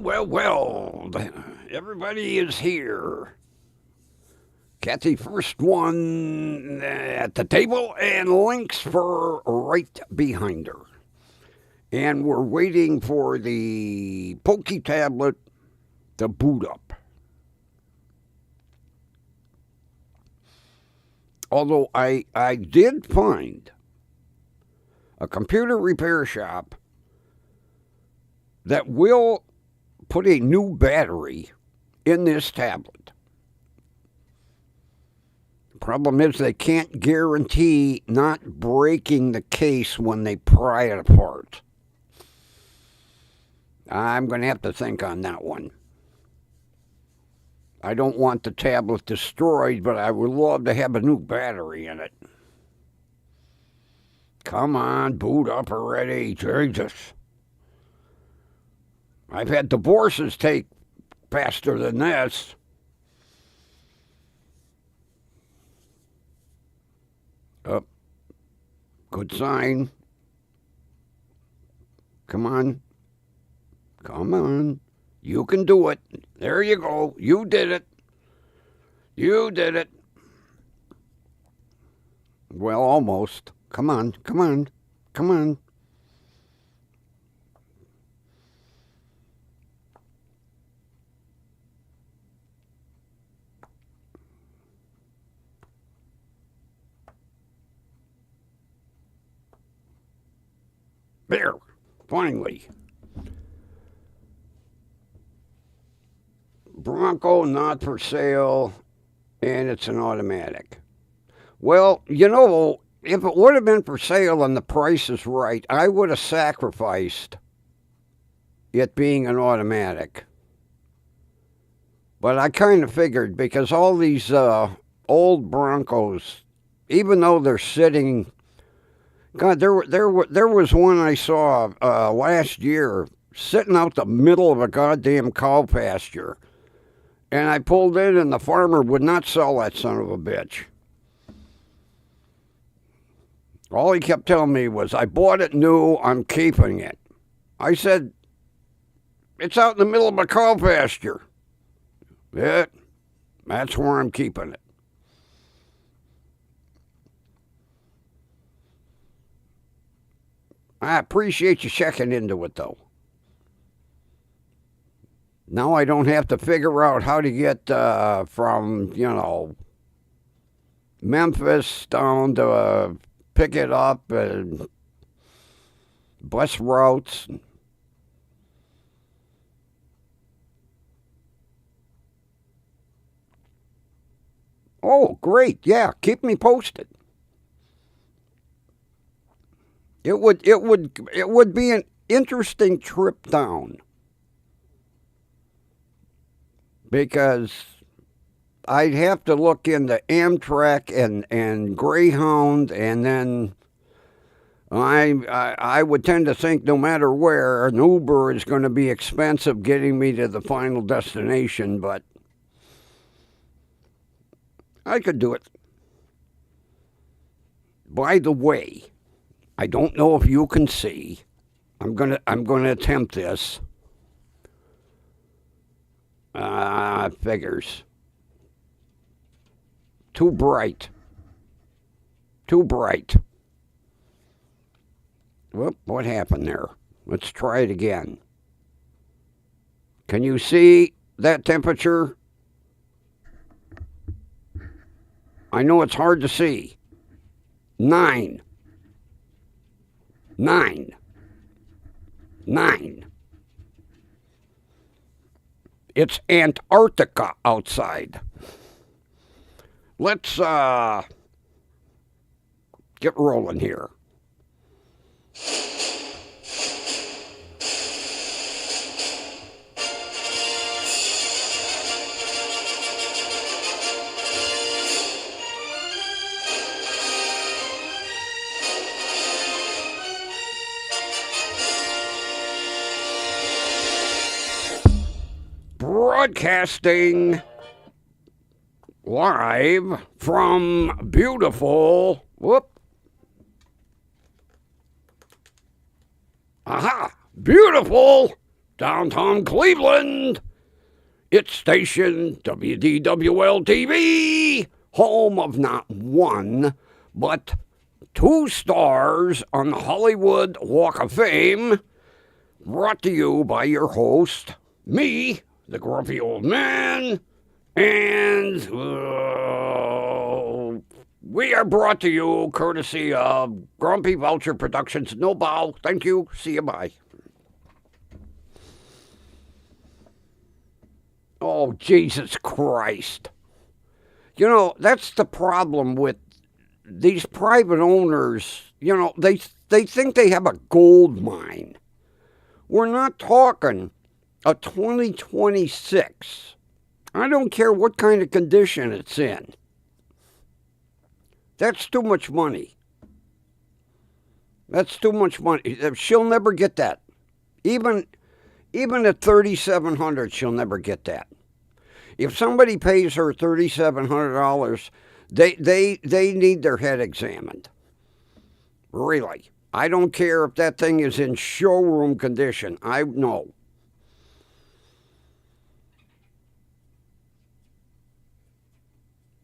Well. Everybody is here. Kathy, first one at the table, and links for right behind her. And we're waiting for the Pokey tablet to boot up. Although I did find a computer repair shop that will put a new battery in this tablet. The problem is they can't guarantee not breaking the case when they pry it apart. I'm going to have to think on that one. I don't want the tablet destroyed, but I would love to have a new battery in it. Come on, boot up already. Jesus. I've had divorces take faster than this. Oh, good sign. Come on. Come on. You can do it. There you go. You did it. You did it. Well, almost. Come on. Come on. Come on. There. Finally. Bronco not for sale, and it's an automatic. Well, you know, if it would have been for sale and the price is right, I would have sacrificed it being an automatic. But I kind of figured, because all these old Broncos, even though they're sitting, God, there was one I saw last year sitting out the middle of a goddamn cow pasture. And I pulled in, and the farmer would not sell that son of a bitch. All he kept telling me was, I bought it new, I'm keeping it. I said, it's out in the middle of a cow pasture. Yeah, that's where I'm keeping it. I appreciate you checking into it, though. Now I don't have to figure out how to get from, Memphis down to pick it up and bus routes. Oh, great. Yeah, keep me posted. It would be an interesting trip down. Because I'd have to look into Amtrak and Greyhound, and then I would tend to think no matter where, an Uber is going to be expensive getting me to the final destination, but I could do it. By the way, I don't know if you can see. I'm gonna attempt this. Figures. Too bright. Whoop, what happened there? Let's try it again. Can you see that temperature? I know it's hard to see. 9. It's Antarctica outside. Let's get rolling here. Broadcasting live from beautiful, beautiful downtown Cleveland. It's station WDWL TV, home of not one, but 2 stars on the Hollywood Walk of Fame. Brought to you by your host, me, the grumpy old man, and we are brought to you courtesy of Grumpy Vulture Productions. No bow. Thank you. See you. Bye. Oh, Jesus Christ. You know, that's the problem with these private owners. You know, they think they have a gold mine. We're not talking a 2026. I don't care what kind of condition it's in. That's too much money. That's too much money. She'll never get that. Even at $3,700, she'll never get that. If somebody pays her $3,700, they need their head examined. Really. I don't care if that thing is in showroom condition. I know.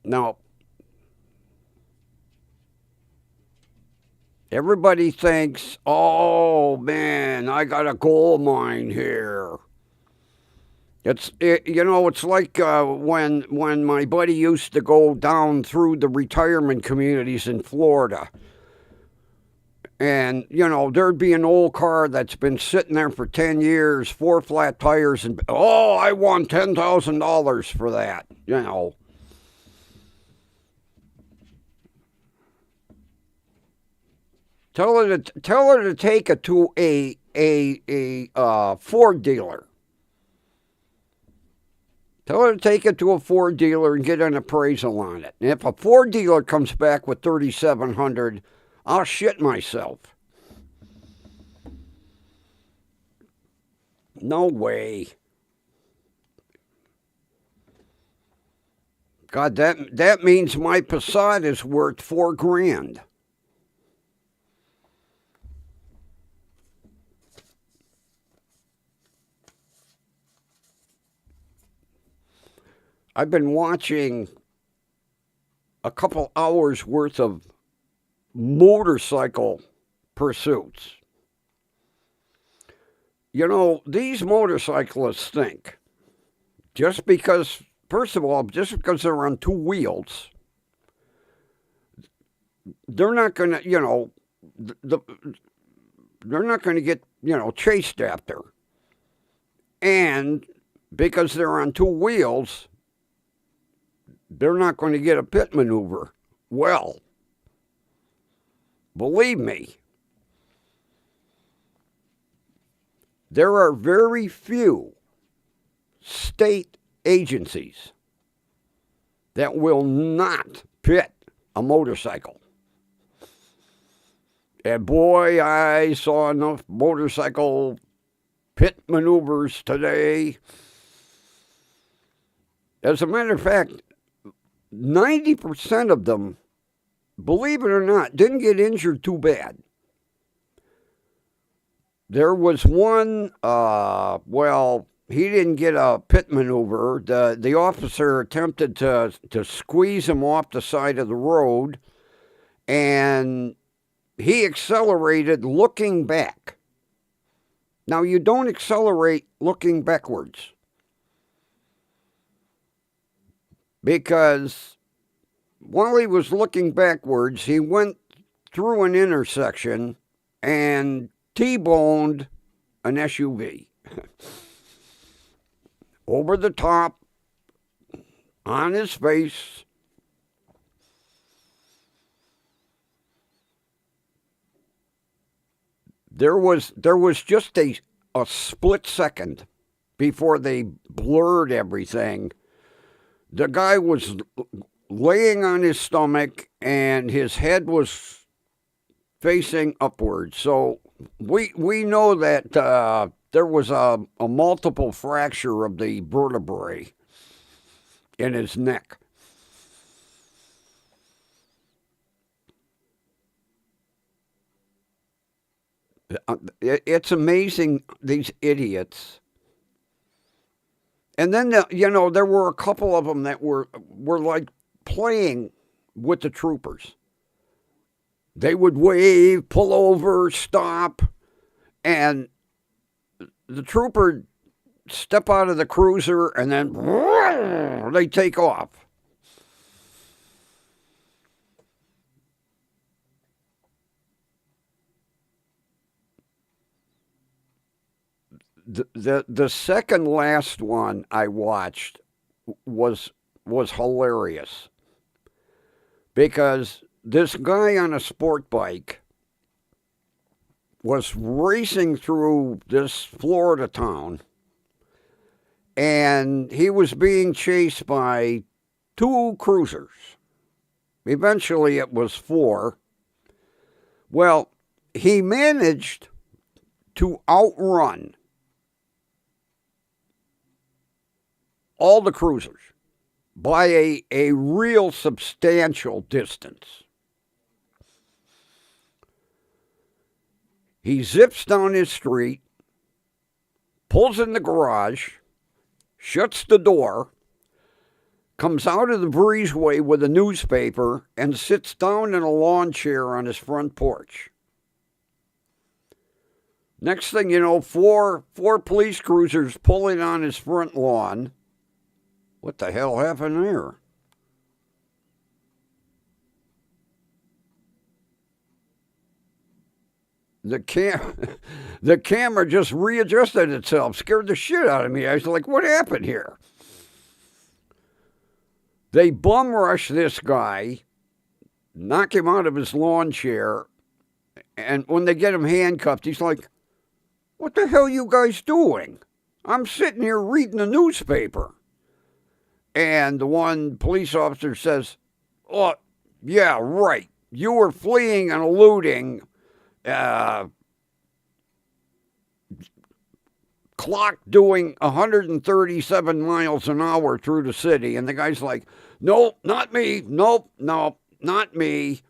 No. Everybody thinks, oh man, I got a gold mine here. It's like when my buddy used to go down through the retirement communities in Florida. And, there'd be an old car that's been sitting there for 10 years, 4 flat tires, and, oh, I want $10,000 for that, Tell her to take it to a Ford dealer. Tell her to take it to a Ford dealer and get an appraisal on it. And if a Ford dealer comes back with $3,700, I'll shit myself. No way. God, that means my Passat is worth $4,000. I've been watching a couple hours worth of motorcycle pursuits. These motorcyclists think just because they're on 2 wheels, they're not going to, they're not going to get, chased after. And because they're on 2 wheels, they're not going to get a pit maneuver. Well, believe me, there are very few state agencies that will not pit a motorcycle. And boy, I saw enough motorcycle pit maneuvers today. As a matter of fact, 90% of them, believe it or not, didn't get injured too bad. There was one, he didn't get a pit maneuver. The officer attempted to squeeze him off the side of the road, and he accelerated looking back. Now, you don't accelerate looking backwards, because while he was looking backwards, he went through an intersection and T-boned an SUV. Over the top, on his face. There was just a split second before they blurred everything. The guy was laying on his stomach and his head was facing upwards. So we know that there was a multiple fracture of the vertebrae in his neck. It's amazing, these idiots And then, there were a couple of them that were like playing with the troopers. They would wave, pull over, stop, and the trooper step out of the cruiser, and then they take off. The second last one I watched was hilarious because this guy on a sport bike was racing through this Florida town, and he was being chased by two cruisers. Eventually it was four. Well, he managed to outrun all the cruisers by a real substantial distance. He zips down his street, pulls in the garage, shuts the door, comes out of the breezeway with a newspaper, and sits down in a lawn chair on his front porch. Next thing you know, four police cruisers pulling on his front lawn. What the hell happened there? The camera just readjusted itself, scared the shit out of me. I was like, what happened here? They bum rush this guy, knock him out of his lawn chair, and when they get him handcuffed, he's like, what the hell are you guys doing? I'm sitting here reading the newspaper. And the one police officer says, oh, yeah, right. You were fleeing and eluding, clock doing 137 miles an hour through the city. And the guy's like, nope, not me. Nope, not me.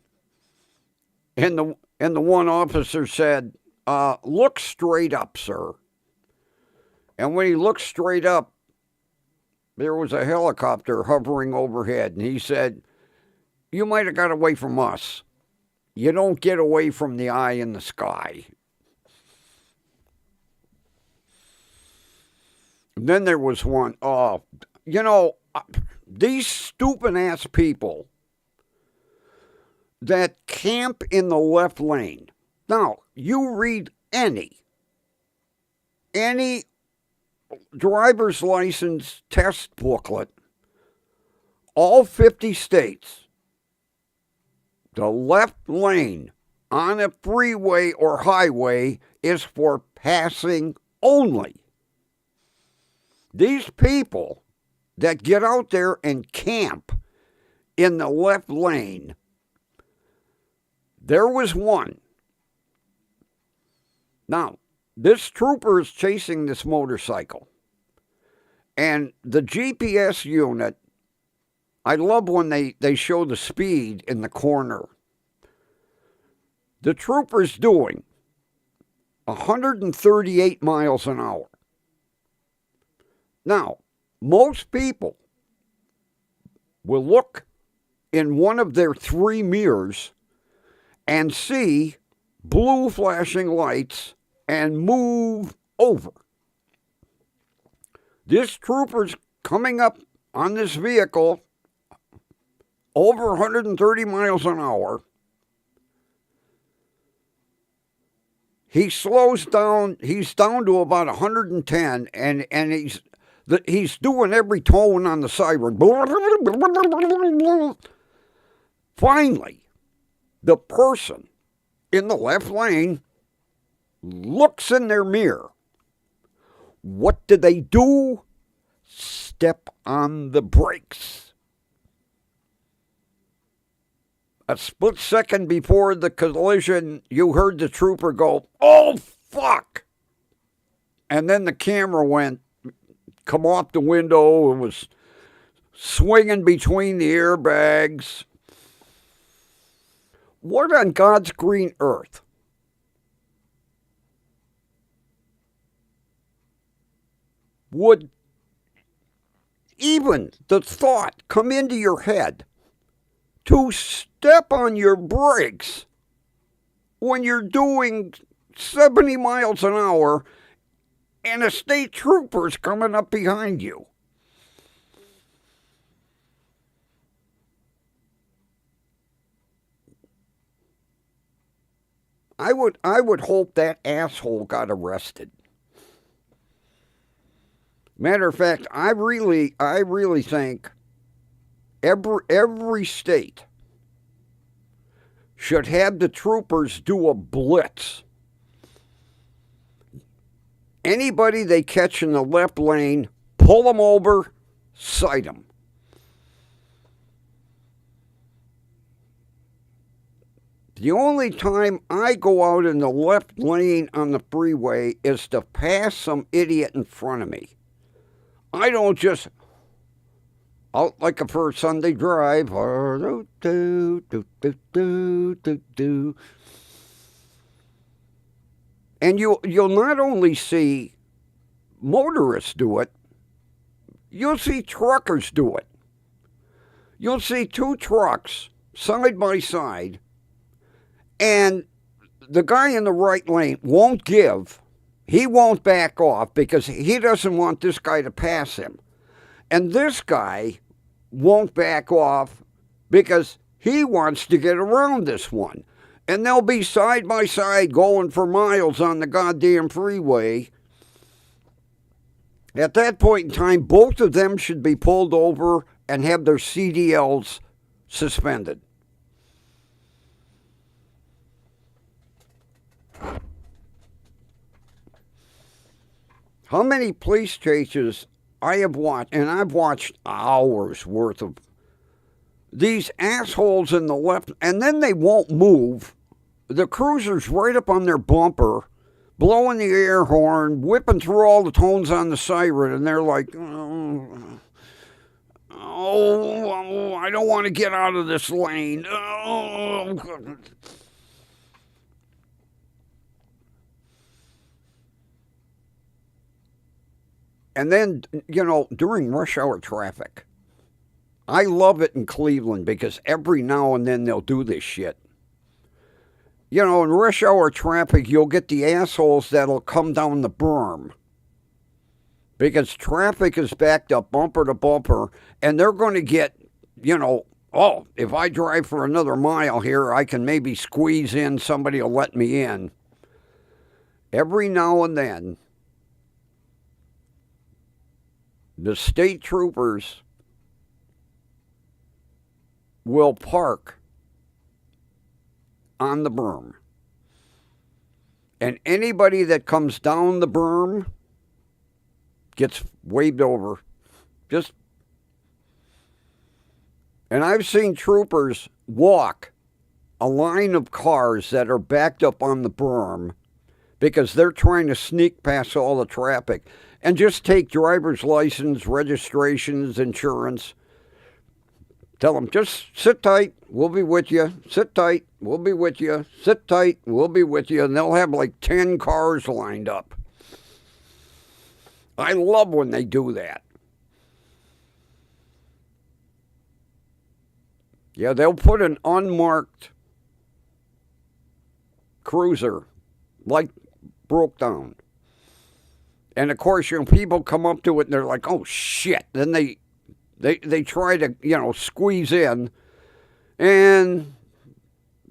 And the one officer said, look straight up, sir. And when he looked straight up, there was a helicopter hovering overhead, and he said, you might have got away from us. You don't get away from the eye in the sky. And then there was one, these stupid-ass people that camp in the left lane. Now, you read any driver's license test booklet, all 50 states, the left lane on a freeway or highway is for passing only. These people that get out there and camp in the left lane, there was one. Now, this trooper is chasing this motorcycle. And the GPS unit, I love when they show the speed in the corner. The trooper's doing 138 miles an hour. Now, most people will look in one of their three mirrors and see blue flashing lights and move over. This trooper's coming up on this vehicle over 130 miles an hour. He slows down. He's down to about 110, and he's doing every tone on the siren. Finally, the person in the left lane looks in their mirror. What do they do? Step on the brakes. A split second before the collision, you heard the trooper go, oh, fuck. And then the camera come off the window and was swinging between the airbags. What on God's green earth would even the thought come into your head to step on your brakes when you're doing 70 miles an hour and a state trooper's coming up behind you. I would hope that asshole got arrested. Matter of fact, I really think every state should have the troopers do a blitz. Anybody they catch in the left lane, pull them over, cite them. The only time I go out in the left lane on the freeway is to pass some idiot in front of me. I don't just, out like a first Sunday drive, and you'll not only see motorists do it, you'll see truckers do it. You'll see two trucks side by side, and the guy in the right lane won't give. He won't back off because he doesn't want this guy to pass him. And this guy won't back off because he wants to get around this one. And they'll be side by side going for miles on the goddamn freeway. At that point in time, both of them should be pulled over and have their CDLs suspended. How many police chases I have watched, and I've watched hours worth of these assholes in the left, and then they won't move. The cruiser's right up on their bumper, blowing the air horn, whipping through all the tones on the siren, and they're like, oh, I don't want to get out of this lane. Oh. And then, during rush hour traffic, I love it in Cleveland because every now and then they'll do this shit. In rush hour traffic, you'll get the assholes that'll come down the berm because traffic is backed up bumper to bumper, and they're going to get, if I drive for another mile here, I can maybe squeeze in, somebody will let me in. Every now and then, the state troopers will park on the berm. And anybody that comes down the berm gets waved over. And I've seen troopers walk a line of cars that are backed up on the berm because they're trying to sneak past all the traffic and just take driver's license, registrations, insurance. Tell them, just sit tight, we'll be with you. Sit tight, we'll be with you. Sit tight, we'll be with you. And they'll have like 10 cars lined up. I love when they do that. Yeah, they'll put an unmarked cruiser, like broke down. And of course, people come up to it and they're like, oh shit. Then they try to, squeeze in, and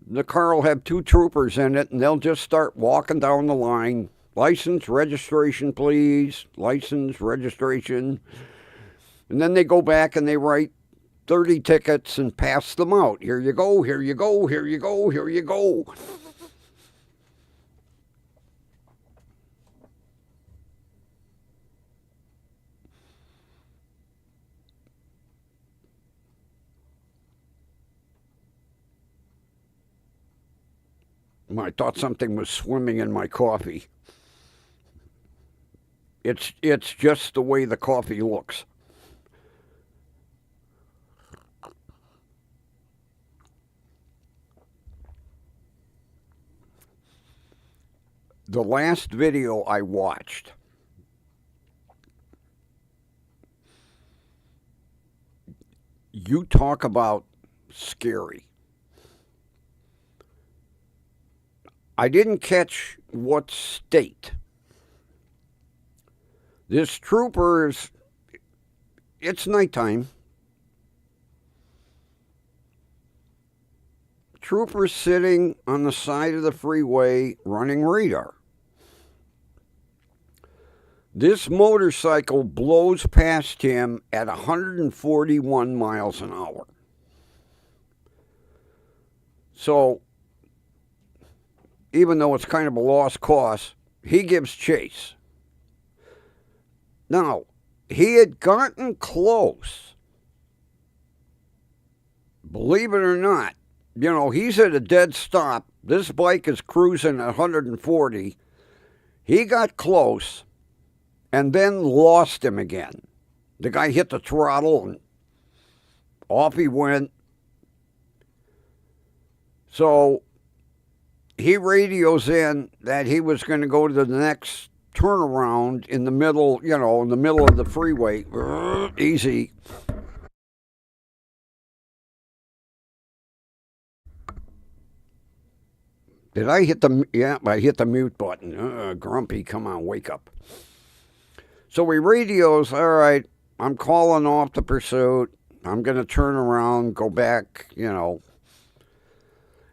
the car will have two troopers in it, and they'll just start walking down the line. License, registration, please. License, registration. And then they go back and they write 30 tickets and pass them out. Here you go, here you go, here you go, here you go. I thought something was swimming in my coffee. It's just the way the coffee looks. The last video I watched, You talk about scary. I didn't catch what state. This trooper's, it's nighttime. Trooper's sitting on the side of the freeway running radar. This motorcycle blows past him at 141 miles an hour. So, even though it's kind of a lost cause, he gives chase. Now, he had gotten close. Believe it or not, he's at a dead stop. This bike is cruising at 140. He got close and then lost him again. The guy hit the throttle and off he went. So he radios in that he was going to go to the next turnaround in the middle, in the middle of the freeway. Easy. Did I hit I hit the mute button. Grumpy, come on, wake up. So he radios, all right, I'm calling off the pursuit. I'm going to turn around, go back,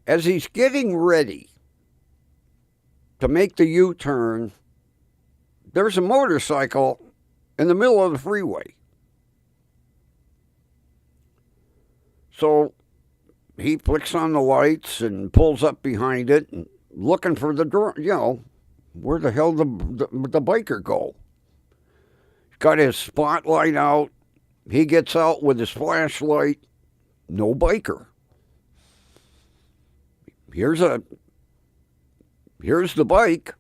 As he's getting ready to make the U-turn, there's a motorcycle in the middle of the freeway. So he flicks on the lights and pulls up behind it and looking for the door, where the hell the biker go? He's got his spotlight out. He gets out with his flashlight. No biker. Here's the bike.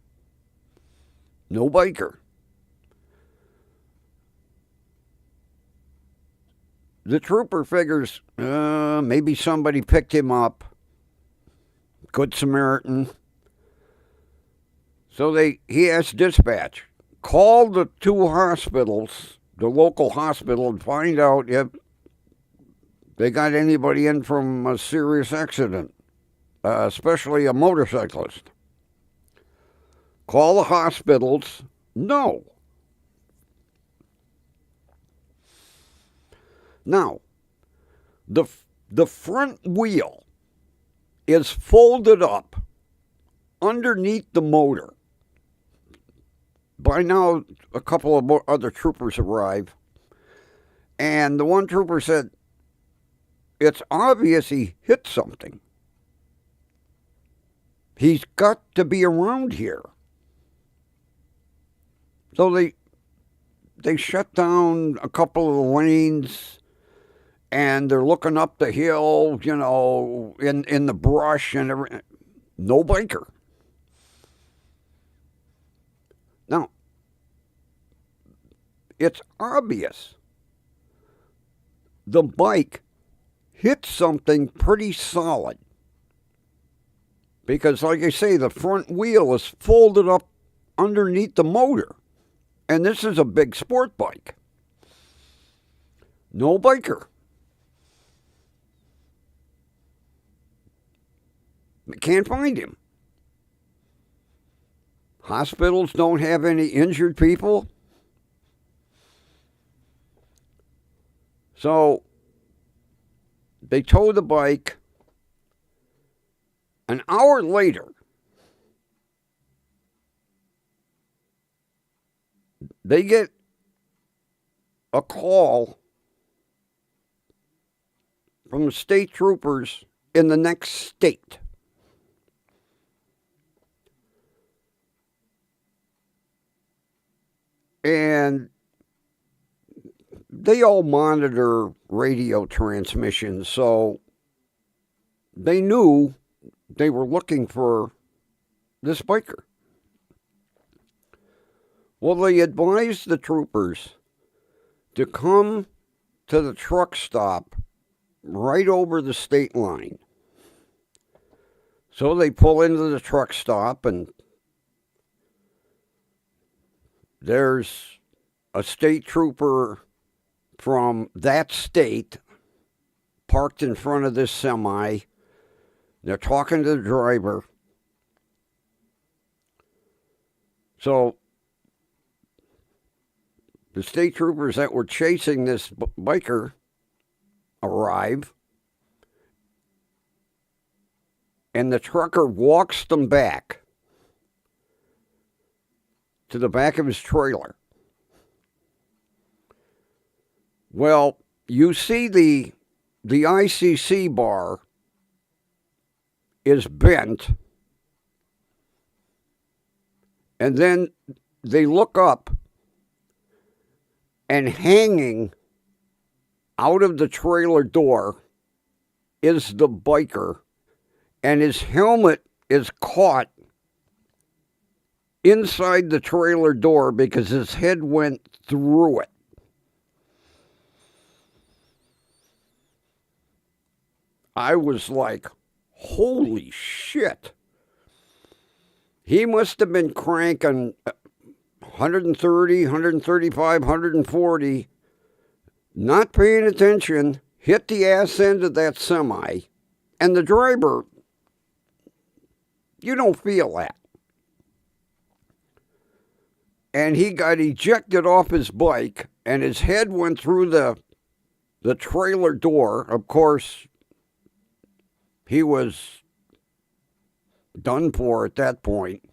No biker. The trooper figures maybe somebody picked him up. Good Samaritan. So he asked dispatch, call the two hospitals, the local hospital, and find out if they got anybody in from a serious accident, especially a motorcyclist. Call the hospitals. No. Now, the front wheel is folded up underneath the motor. By now, a couple of other troopers arrive, and the one trooper said, it's obvious he hit something. He's got to be around here. So they shut down a couple of the lanes, and they're looking up the hill, in the brush and everything. No biker. Now, it's obvious the bike hit something pretty solid. Because, like I say, the front wheel is folded up underneath the motor. And this is a big sport bike. No biker. Can't find him. Hospitals don't have any injured people. So they tow the bike. An hour later, they get a call from the state troopers in the next state. And they all monitor radio transmissions, so they knew they were looking for this biker. Well, they advised the troopers to come to the truck stop right over the state line. So they pull into the truck stop, and there's a state trooper from that state parked in front of this semi. They're talking to the driver. So the state troopers that were chasing this biker arrive, and the trucker walks them back to the back of his trailer. Well, you see the ICC bar is bent, and then they look up, and hanging out of the trailer door is the biker, and his helmet is caught inside the trailer door because his head went through it. I was like, holy shit. He must have been cranking 130, 135, 140, not paying attention, hit the ass end of that semi, and the driver, you don't feel that. And he got ejected off his bike, and his head went through the trailer door. Of course, he was done for at that point.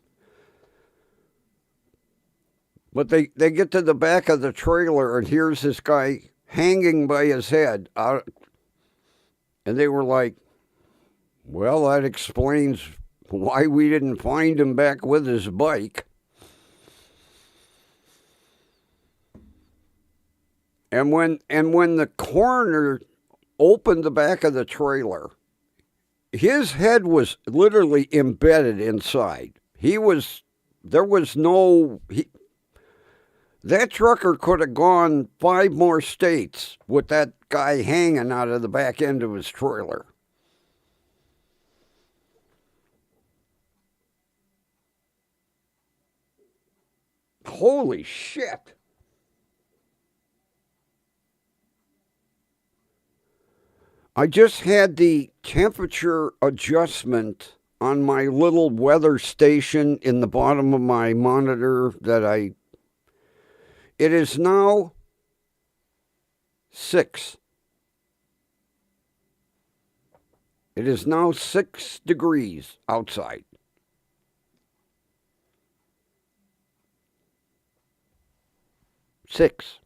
But they get to the back of the trailer, and here's this guy hanging by his head. And they were like, well, that explains why we didn't find him back with his bike. And when the coroner opened the back of the trailer, his head was literally embedded inside. That trucker could have gone 5 more states with that guy hanging out of the back end of his trailer. Holy shit. I just had the temperature adjustment on my little weather station in the bottom of my monitor it is now 6. It is now 6 degrees outside. Six.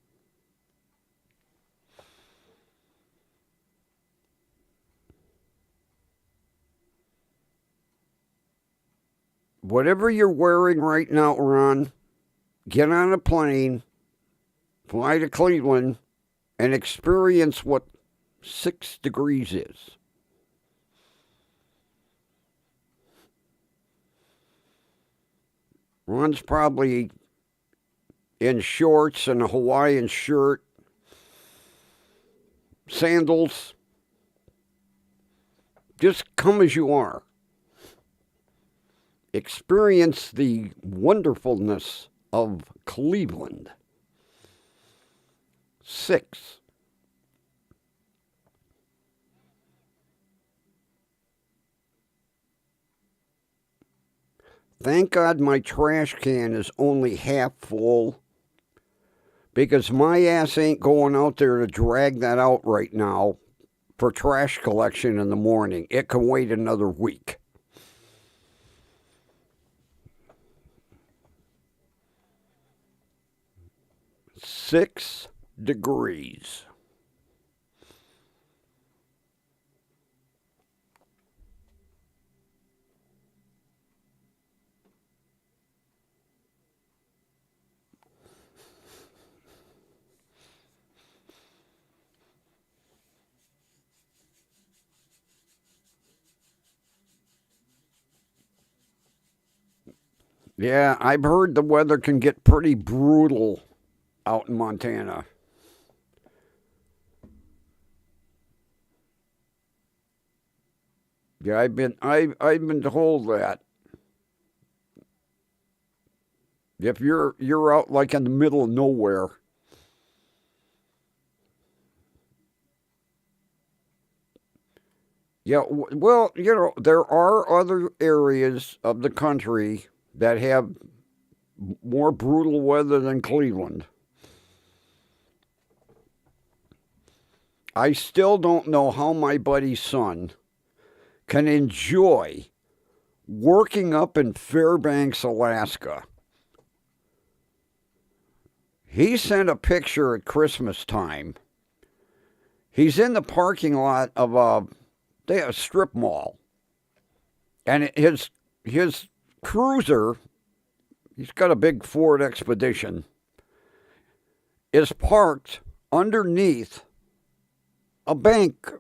Whatever you're wearing right now, Ron, get on a plane, fly to Cleveland, and experience what 6 degrees is. Ron's probably in shorts and a Hawaiian shirt, sandals. Just come as you are. Experience the wonderfulness of Cleveland. 6. Thank God my trash can is only half full, because my ass ain't going out there to drag that out right now for trash collection in the morning. It can wait another week. 6 degrees. Yeah, I've heard the weather can get pretty brutal out in Montana. Yeah, I've been told that if you're out like in the middle of nowhere, Yeah, well, there are other areas of the country that have more brutal weather than Cleveland. I still don't know how my buddy's son can enjoy working up in Fairbanks, Alaska. He sent a picture at Christmas time. He's in the parking lot of a strip mall, and his cruiser, he's got a big Ford Expedition, is parked underneath a bank.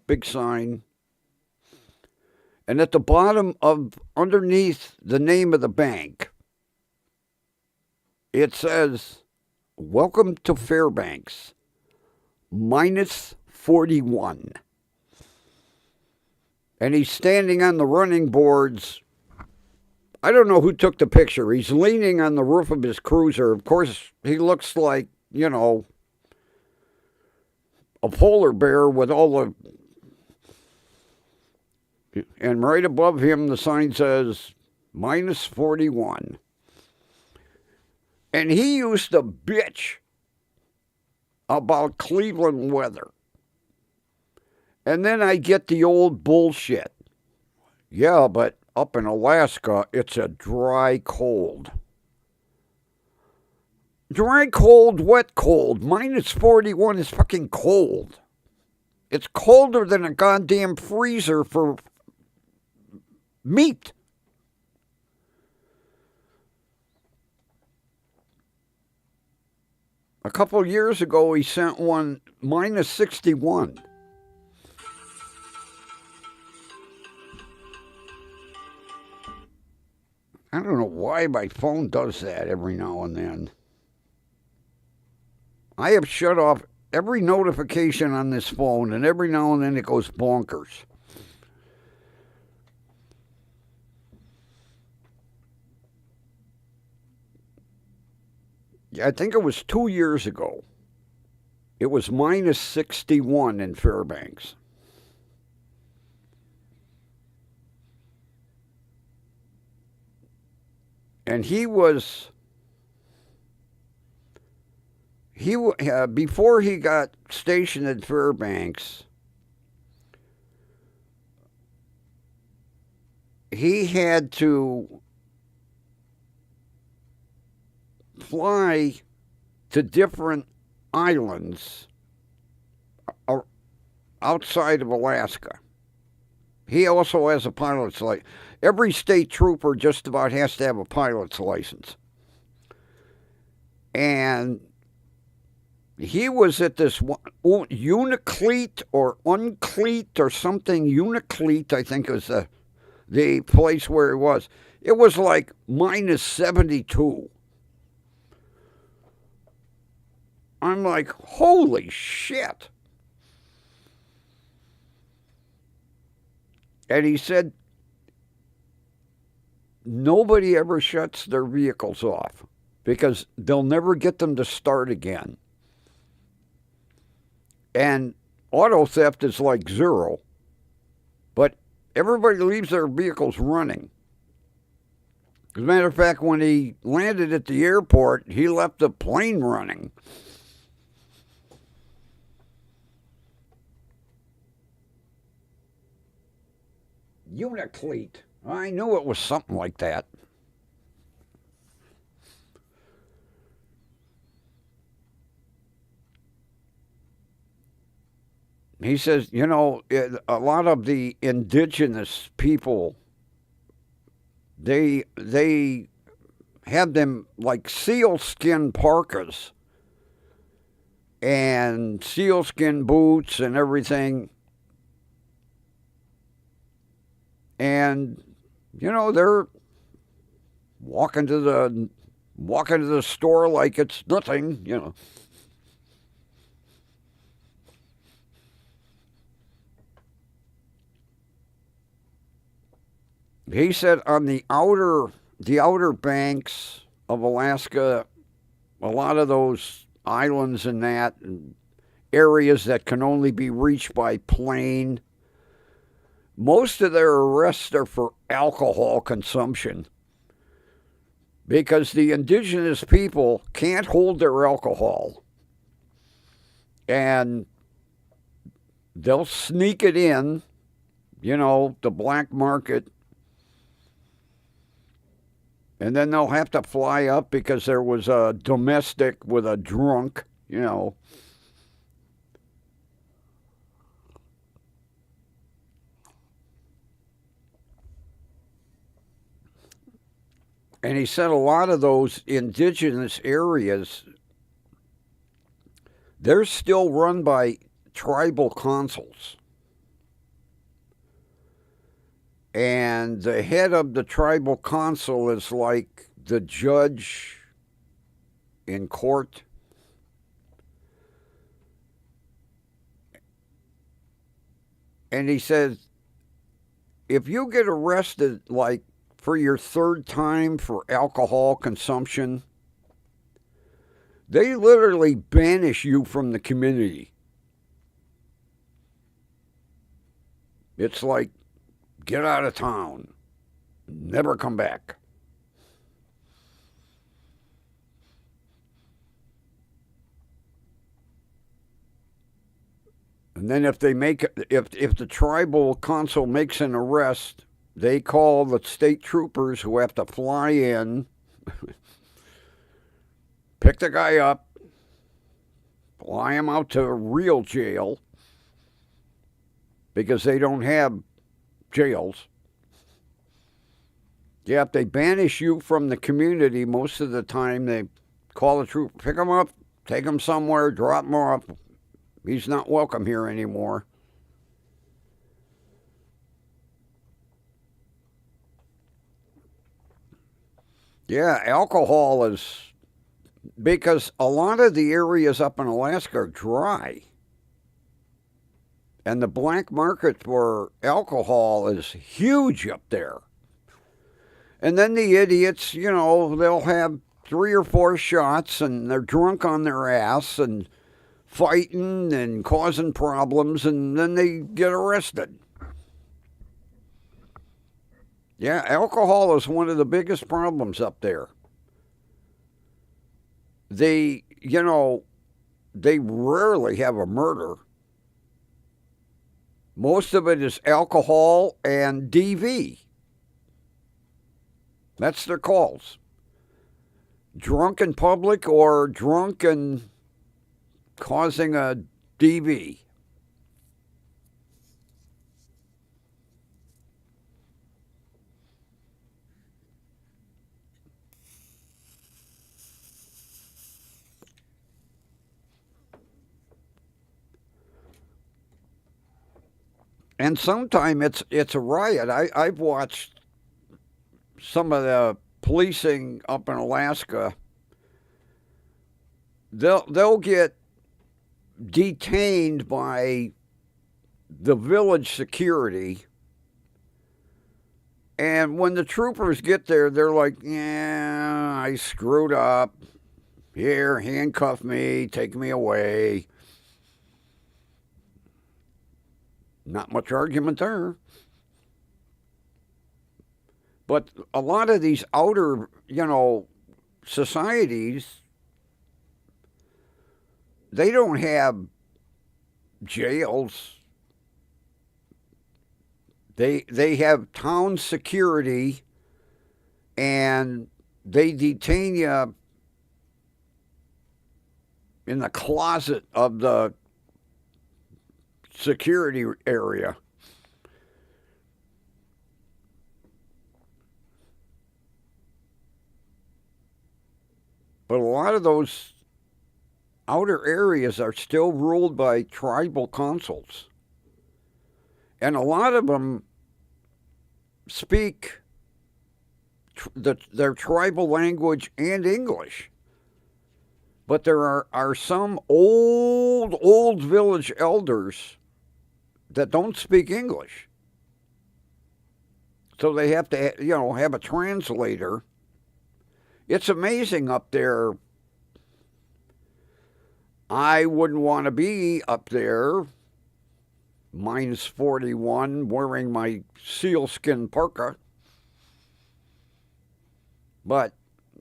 Big sign. And at the bottom of underneath the name of the bank, it says, "Welcome to Fairbanks, minus 41." And he's standing on the running boards. I don't know who took the picture. He's leaning on the roof of his cruiser. Of course, he looks like, a polar bear with all the. And right above him, the sign says, minus 41. And he used to bitch about Cleveland weather. And then I get the old bullshit. Yeah, but up in Alaska, it's a dry cold. Dry cold, wet cold. Minus 41 is fucking cold. It's colder than a goddamn freezer for meat. A couple years ago, he sent one minus 61. I don't know why my phone does that every now and then. I have shut off every notification on this phone, and every now and then it goes bonkers. I think it was 2 years ago. It was minus 61 in Fairbanks. And before he got stationed at Fairbanks, he had to fly to different islands outside of Alaska. He also has a pilot's license. Every state trooper just about has to have a pilot's license. And he was at this Uniclete or Unclete or something. Uniclete, I think, was the place where he was. It was like minus 72. I'm like, holy shit. And he said, nobody ever shuts their vehicles off because they'll never get them to start again. And auto theft is like zero, but everybody leaves their vehicles running. As a matter of fact, when he landed at the airport, he left the plane running. Uniclete. I knew it was something like that. He says, a lot of the indigenous people, they had them like sealskin parkas and sealskin boots and everything. And, they're walking to the store like it's nothing. He said on the outer banks of Alaska, a lot of those islands and that, and areas that can only be reached by plane. Most of their arrests are for alcohol consumption because the indigenous people can't hold their alcohol. And they'll sneak it in, the black market. And then they'll have to fly up because there was a domestic with a drunk, And he said a lot of those indigenous areas, they're still run by tribal councils. And the head of the tribal council is like the judge in court. And he says, if you get arrested like for your third time for alcohol consumption, they literally banish you from the community. It's like, get out of town, never come back. And then if the tribal council makes an arrest, they call the state troopers who have to fly in, pick the guy up, fly him out to a real jail because they don't have jails. Yeah, if they banish you from the community, most of the time they call the trooper, pick him up, take him somewhere, drop him off. He's not welcome here anymore. Yeah, alcohol is because a lot of the areas up in Alaska are dry. And the black market for alcohol is huge up there. And then the idiots, they'll have 3 or 4 shots and they're drunk on their ass and fighting and causing problems, and then they get arrested. Yeah, alcohol is one of the biggest problems up there. They rarely have a murder. Most of it is alcohol and DV. That's their calls. Drunk in public or drunk and causing a DV. And sometimes it's a riot. I've watched some of the policing up in Alaska. They'll get detained by the village security, and when the troopers get there, they're like, "Yeah, I screwed up. Here, handcuff me, take me away." Not much argument there. But a lot of these outer, societies, they don't have jails. They have town security, and they detain you in the closet of the security area. But a lot of those outer areas are still ruled by tribal councils. And a lot of them speak their tribal language and English. But there are some old village elders that don't speak English. So they have to, have a translator. It's amazing up there. I wouldn't want to be up there, minus 41, wearing my sealskin parka. But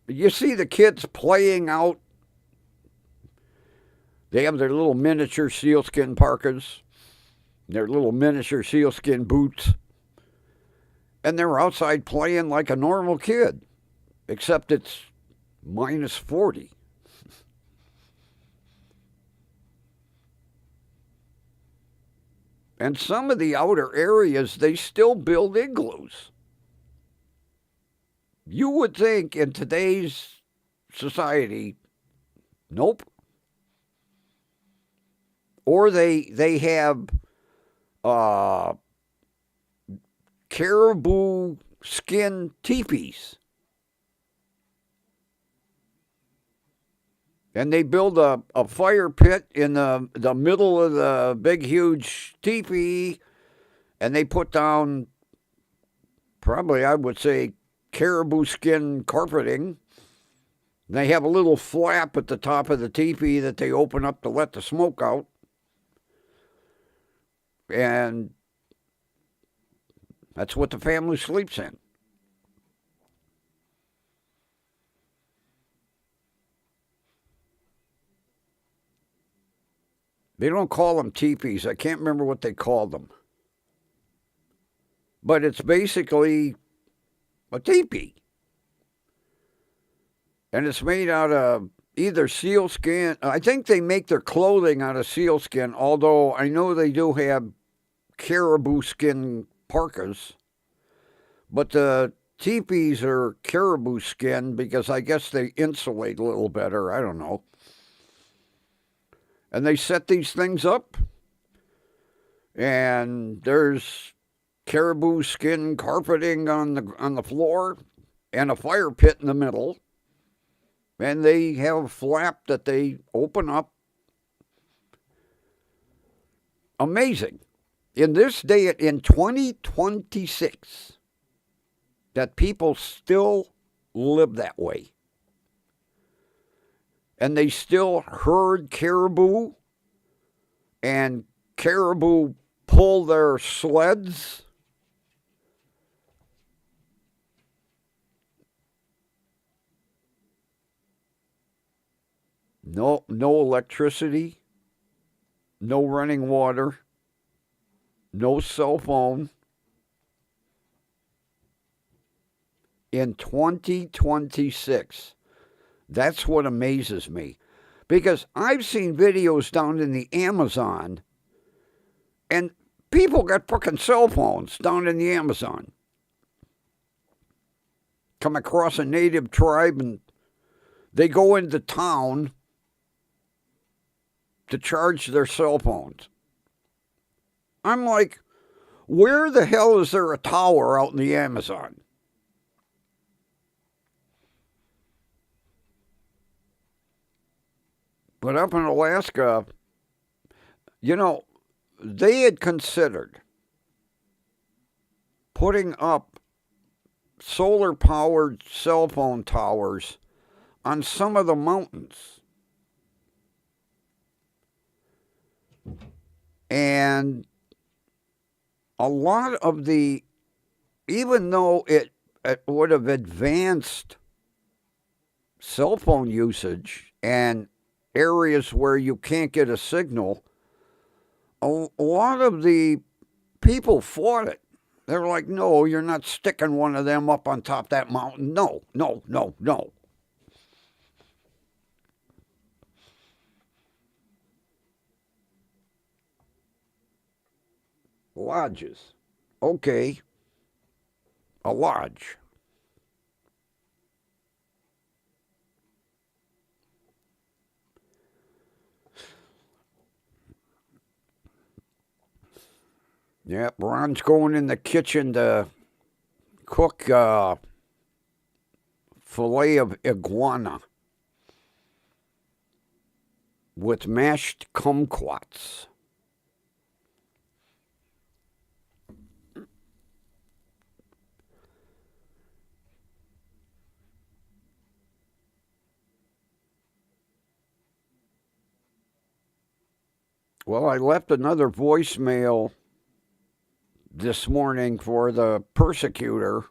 you see the kids playing out. They have their little miniature sealskin parkas, their little miniature sealskin boots, and they're outside playing like a normal kid, except it's minus 40. And some of the outer areas, they still build igloos. You would think in today's society, nope. Or they have uh, caribou skin teepees. And they build a fire pit in the middle of the big, huge teepee, and they put down, probably, I would say, caribou skin carpeting. They have a little flap at the top of the teepee that they open up to let the smoke out. And that's what the family sleeps in. They don't call them teepees. I can't remember what they called them. But it's basically a teepee. And it's made out of either sealskin. I think they make their clothing out of sealskin, although I know they do have caribou skin parkas. But the teepees are caribou skin because I guess they insulate a little better. I don't know. And they set these things up, and there's caribou skin carpeting on the floor and a fire pit in the middle. And they have a flap that they open up. Amazing. In this day, in 2026, that people still live that way. And they still herd caribou, and caribou pull their sleds. No electricity, no running water, no cell phone. In 2026. That's what amazes me. Because I've seen videos down in the Amazon, and people got fucking cell phones down in the Amazon. Come across a native tribe, and they go into town to charge their cell phones. I'm like, where the hell is there a tower out in the Amazon? But up in Alaska, they had considered putting up solar-powered cell phone towers on some of the mountains. And a lot of even though it would have advanced cell phone usage and areas where you can't get a signal, a lot of the people fought it. They were like, no, you're not sticking one of them up on top of that mountain. No, no, no, no. Lodges. Okay, a lodge. Yep, Ron's going in the kitchen to cook filet of iguana with mashed kumquats. Well, I left another voicemail this morning for the persecutor,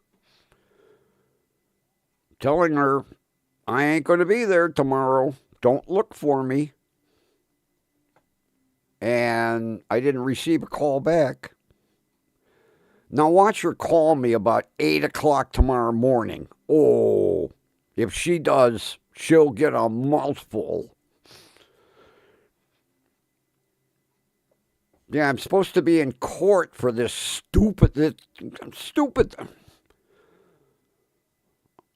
telling her I ain't going to be there tomorrow. Don't look for me. And I didn't receive a call back. Now watch her call me about 8 o'clock tomorrow morning. Oh, if she does, she'll get a mouthful. Yeah, I'm supposed to be in court for this stupid.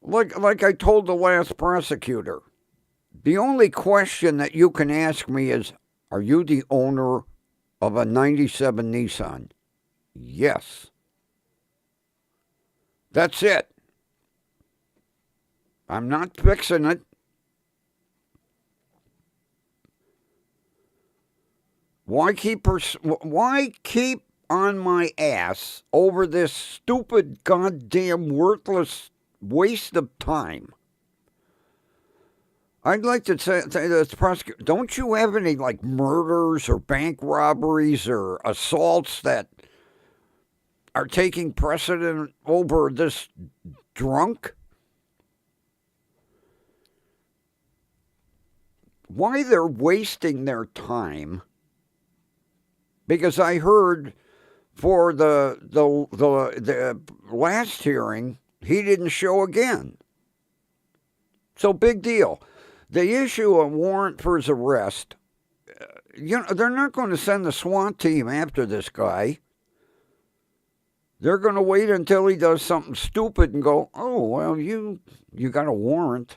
Like I told the last prosecutor, the only question that you can ask me is, are you the owner of a 97 Nissan? Yes. That's it. I'm not fixing it. Why keep on my ass over this stupid, goddamn, worthless waste of time? I'd like to say to the prosecutor, don't you have any like murders or bank robberies or assaults that are taking precedent over this drunk? Why they're wasting their time? Because I heard for the last hearing, he didn't show again. So big deal. They issue a warrant for his arrest. They're not going to send the SWAT team after this guy. They're going to wait until he does something stupid and go, oh, well, you got a warrant.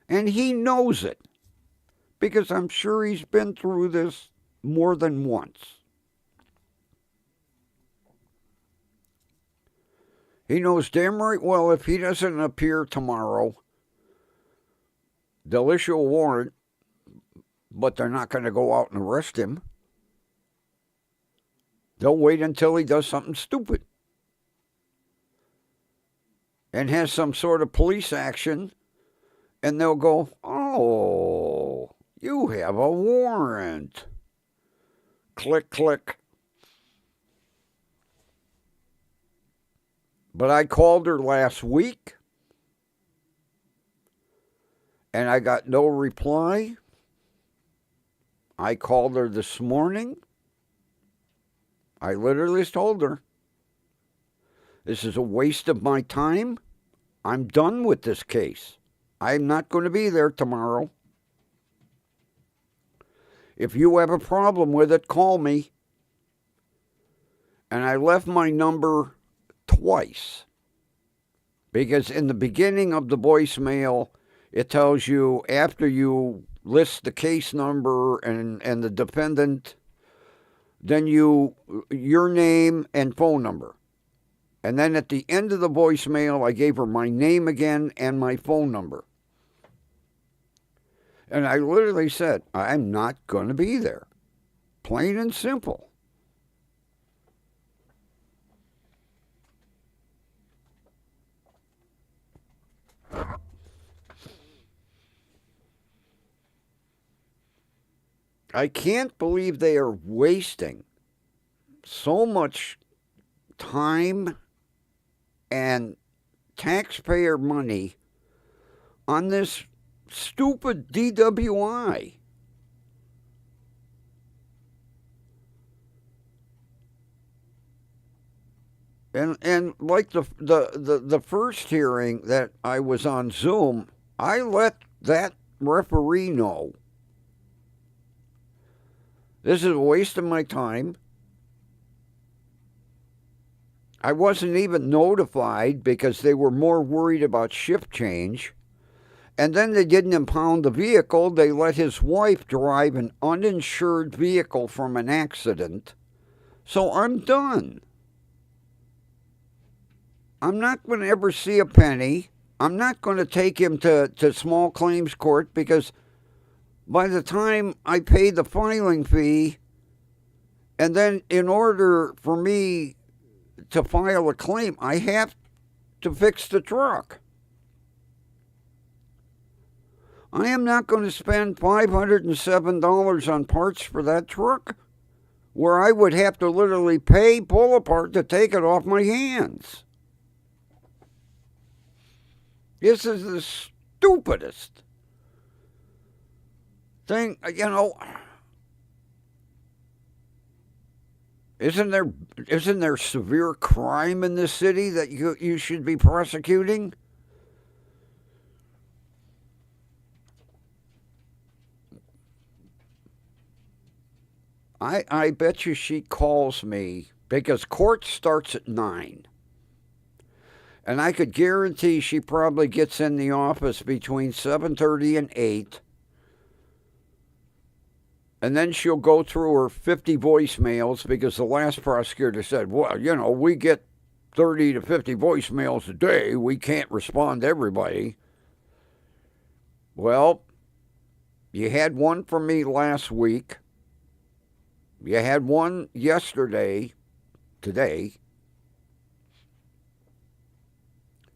And he knows it, because I'm sure he's been through this more than once. He knows damn right well if he doesn't appear tomorrow, they'll issue a warrant, but they're not going to go out and arrest him. They'll wait until he does something stupid and has some sort of police action, and they'll go, oh, you have a warrant. Click, click. But I called her last week, and I got no reply. I called her this morning. I literally told her, this is a waste of my time. I'm done with this case. I'm not going to be there tomorrow. If you have a problem with it, call me. And I left my number twice, because in the beginning of the voicemail, it tells you after you list the case number and the defendant, then your name and phone number. And then at the end of the voicemail, I gave her my name again and my phone number. And I literally said, I'm not going to be there. Plain and simple. I can't believe they are wasting so much time and taxpayer money on this stupid DWI. And like the first hearing that I was on Zoom, I let that referee know, this is a waste of my time. I wasn't even notified because they were more worried about shift change. And then they didn't impound the vehicle. They let his wife drive an uninsured vehicle from an accident. So I'm done. I'm not going to ever see a penny. I'm not going to take him to small claims court, because by the time I pay the filing fee, and then in order for me to file a claim, I have to fix the truck. I am not going to spend $507 on parts for that truck, where I would have to literally pay pull apart to take it off my hands. This is the stupidest thing, you know. Isn't there severe crime in this city that you should be prosecuting? I bet you she calls me because court starts at 9. And I could guarantee she probably gets in the office between 7:30 and 8. And then she'll go through her 50 voicemails because the last prosecutor said, well, you know, we get 30 to 50 voicemails a day. We can't respond to everybody. Well, you had one from me last week. You had one yesterday, today.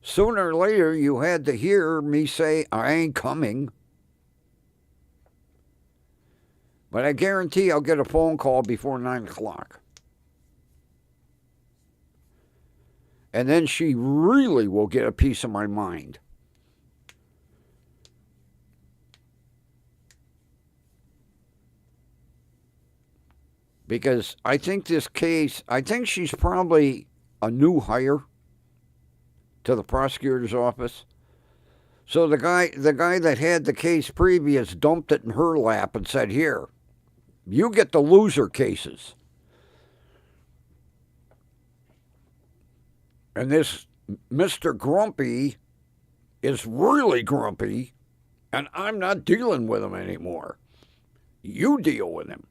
Sooner or later, you had to hear me say, I ain't coming. But I guarantee I'll get a phone call before 9 o'clock. And then she really will get a piece of my mind. Because I think this case, I think she's probably a new hire to the prosecutor's office. So the guy that had the case previous dumped it in her lap and said, here, you get the loser cases. And this Mr. Grumpy is really grumpy, and I'm not dealing with him anymore. You deal with him.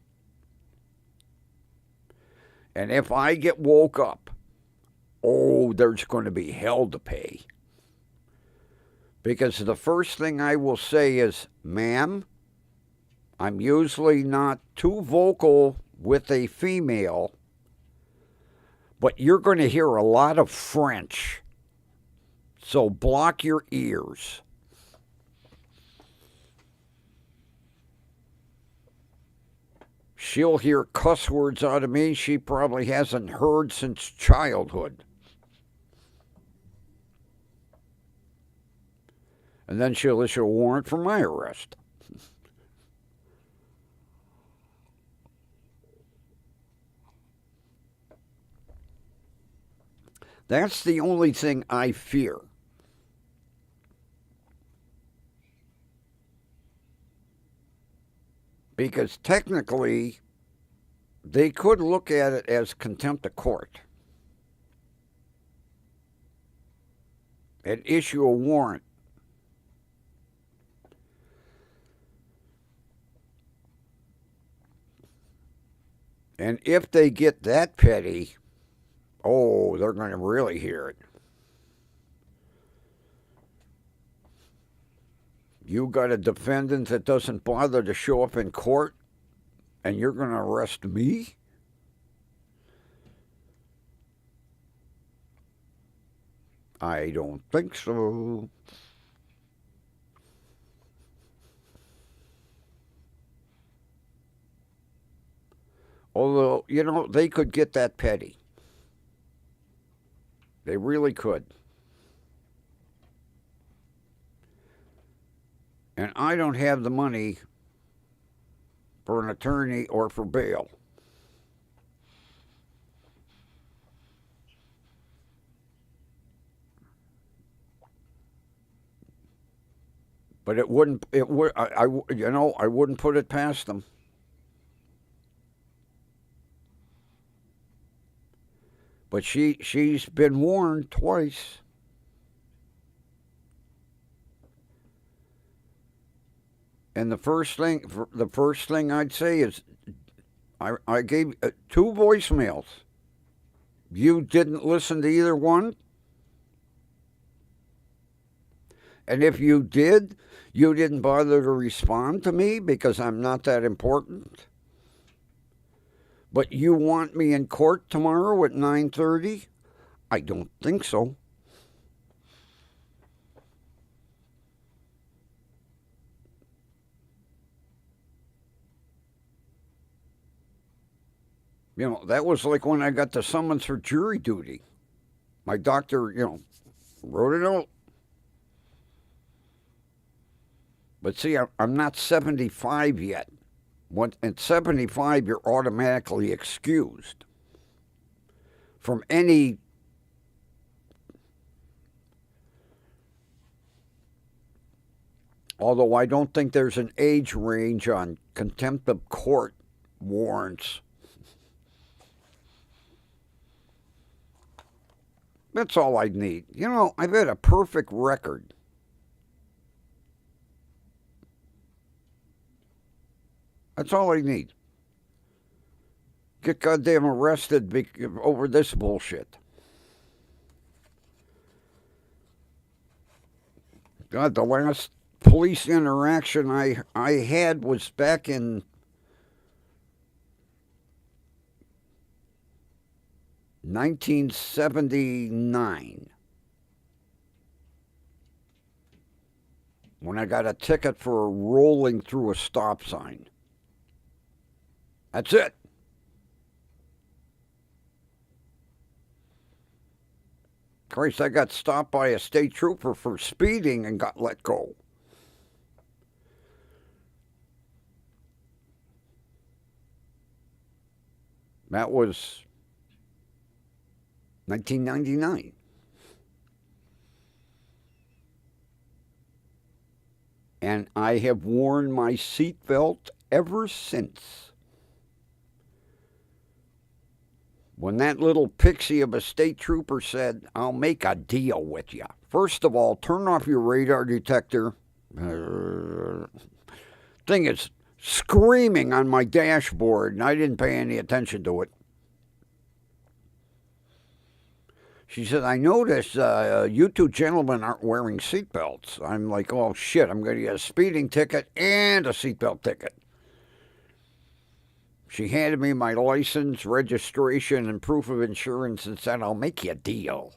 And if I get woke up, oh, there's going to be hell to pay. Because the first thing I will say is, ma'am, I'm usually not too vocal with a female, but you're going to hear a lot of French. So block your ears. She'll hear cuss words out of me she probably hasn't heard since childhood. And then she'll issue a warrant for my arrest. That's the only thing I fear. Because technically, they could look at it as contempt of court and issue a warrant. And if they get that petty, oh, they're going to really hear it. You got a defendant that doesn't bother to show up in court, and you're going to arrest me? I don't think so. Although, you know, they could get that petty. They really could. And I don't have the money for an attorney or for bail. But it wouldn't. It would. I wouldn't put it past them. But she's been warned twice. And the first thing I'd say is, I gave 2 voicemails. You didn't listen to either one? And if you did, you didn't bother to respond to me because I'm not that important? But you want me in court tomorrow at 9:30? I don't think so. You know, that was like when I got the summons for jury duty. My doctor, wrote it out. But see, I'm not 75 yet. At 75, you're automatically excused from any. Although I don't think there's an age range on contempt of court warrants. That's all I need. I've had a perfect record. That's all I need. Get goddamn arrested over this bullshit. God, the last police interaction I had was back in 1979 when I got a ticket for rolling through a stop sign. That's it. Christ, I got stopped by a state trooper for speeding and got let go. That was 1999. And I have worn my seatbelt ever since. When that little pixie of a state trooper said, "I'll make a deal with you. First of all, turn off your radar detector." Thing is screaming on my dashboard, and I didn't pay any attention to it. She said, "I noticed you two gentlemen aren't wearing seatbelts." I'm like, "Oh, shit, I'm going to get a speeding ticket and a seatbelt ticket." She handed me my license, registration, and proof of insurance and said, "I'll make you a deal.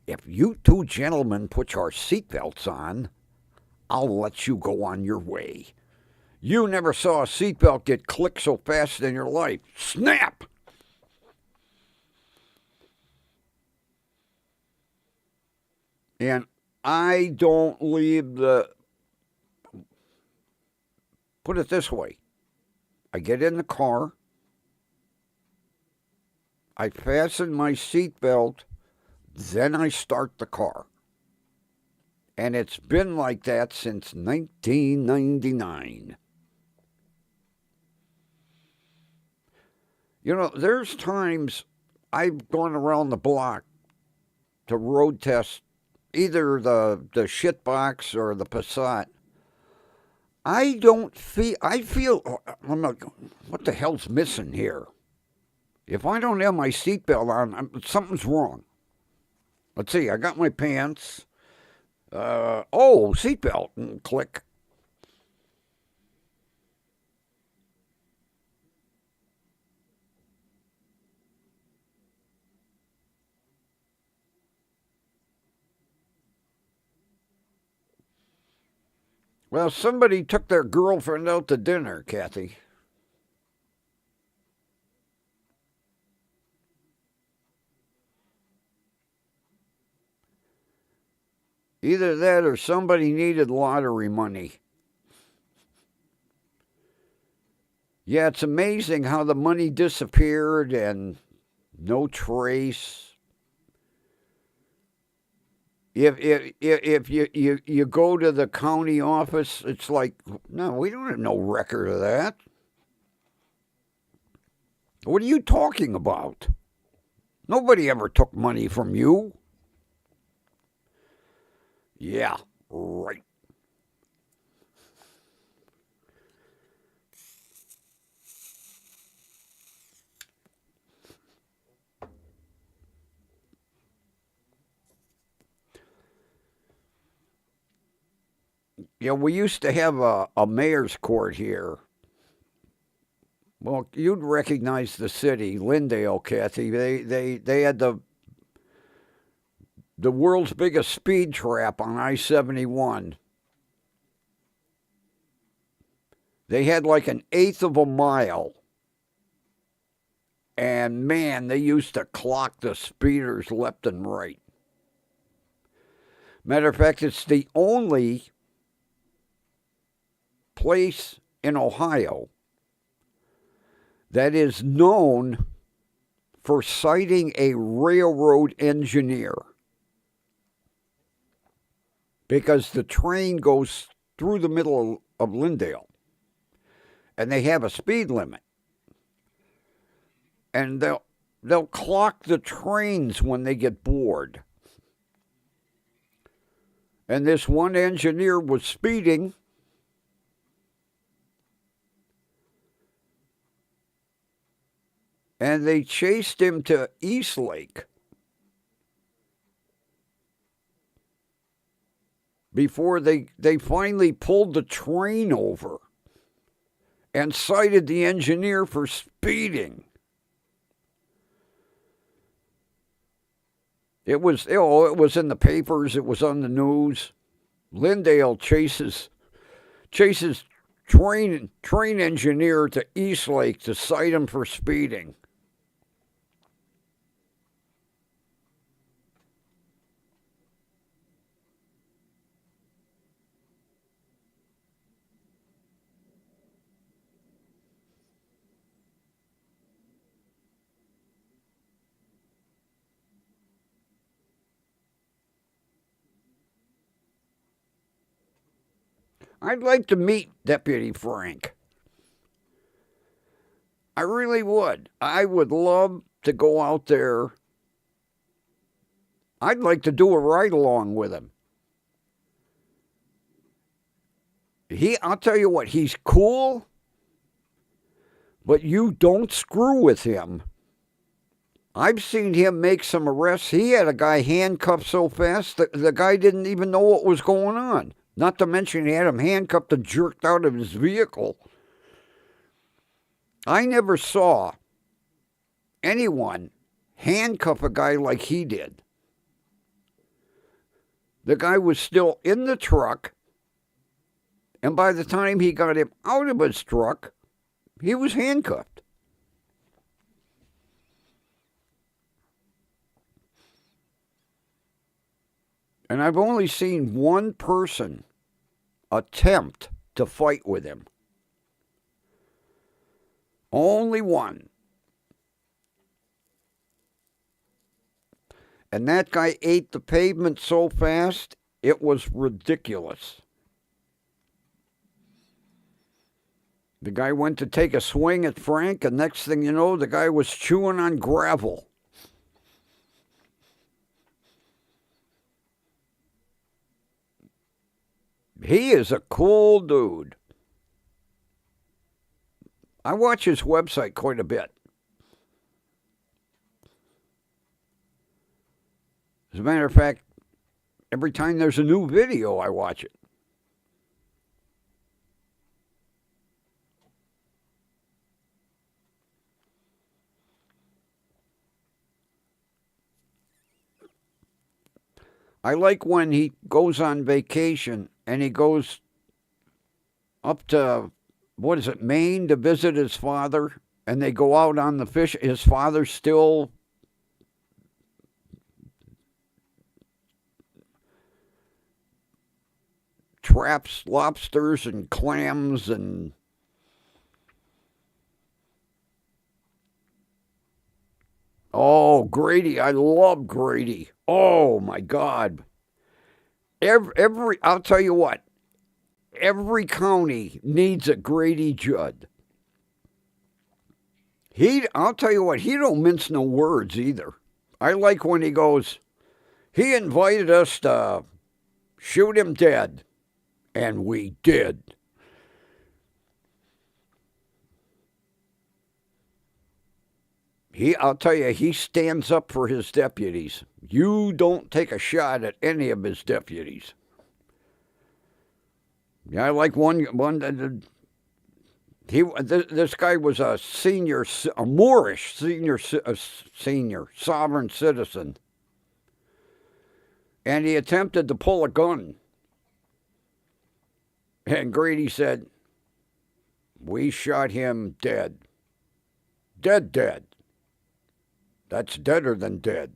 If you two gentlemen put your seatbelts on, I'll let you go on your way. You never saw a seatbelt get clicked so fast in your life. Snap!" And I don't leave put it this way. I get in the car, I fasten my seatbelt, then I start the car. And it's been like that since 1999. There's times I've gone around the block to road test either the shit box or the Passat. I feel, I'm like, what the hell's missing here? If I don't have my seatbelt on, something's wrong. Let's see, I got my pants. Seatbelt, and click. Well, somebody took their girlfriend out to dinner, Kathy. Either that or somebody needed lottery money. Yeah, it's amazing how the money disappeared and no trace. If you go to the county office, it's like, no, we don't have no record of that. What are you talking about? Nobody ever took money from you. Yeah, right. Yeah, we used to have a mayor's court here. Well, you'd recognize the city, Lindale, Kathy. They had the world's biggest speed trap on I-71. They had like an eighth of a mile And man, they used to clock the speeders left and right. Matter of fact, it's the only place in Ohio that is known for citing a railroad engineer, because the train goes through the middle of Lindale and they have a speed limit. And they'll clock the trains when they get bored. And this one engineer was speeding, and they chased him to Eastlake before they finally pulled the train over and cited the engineer for speeding. It was in the papers. It was on the news. Lindale chases train engineer to Eastlake to cite him for speeding. I'd like to meet Deputy Frank. I really would. I would love to go out there. I'd like to do a ride-along with him. I'll tell you what, he's cool, but you don't screw with him. I've seen him make some arrests. He had a guy handcuffed so fast that the guy didn't even know what was going on. Not to mention he had him handcuffed and jerked out of his vehicle. I never saw anyone handcuff a guy like he did. The guy was still in the truck, and by the time he got him out of his truck, he was handcuffed. And I've only seen one person attempt to fight with him. Only one. And that guy ate the pavement so fast, it was ridiculous. The guy went to take a swing at Frank, and next thing you know, the guy was chewing on gravel. He is a cool dude. I watch his website quite a bit. As a matter of fact, every time there's a new video, I watch it. I like when he goes on vacation and he goes up to, Maine to visit his father, and they go out on the fish. His father still traps lobsters and clams and Grady. I love Grady. Oh my God. I'll tell you what, every county needs a Grady Judd. I'll tell you what, he don't mince no words either. I like when he goes, he invited us to shoot him dead, and we did. I'll tell you, he stands up for his deputies. You don't take a shot at any of his deputies. Yeah, I like one. This guy was a Moorish senior sovereign citizen, and he attempted to pull a gun. And Grady said, "We shot him dead. Dead. That's deader than dead.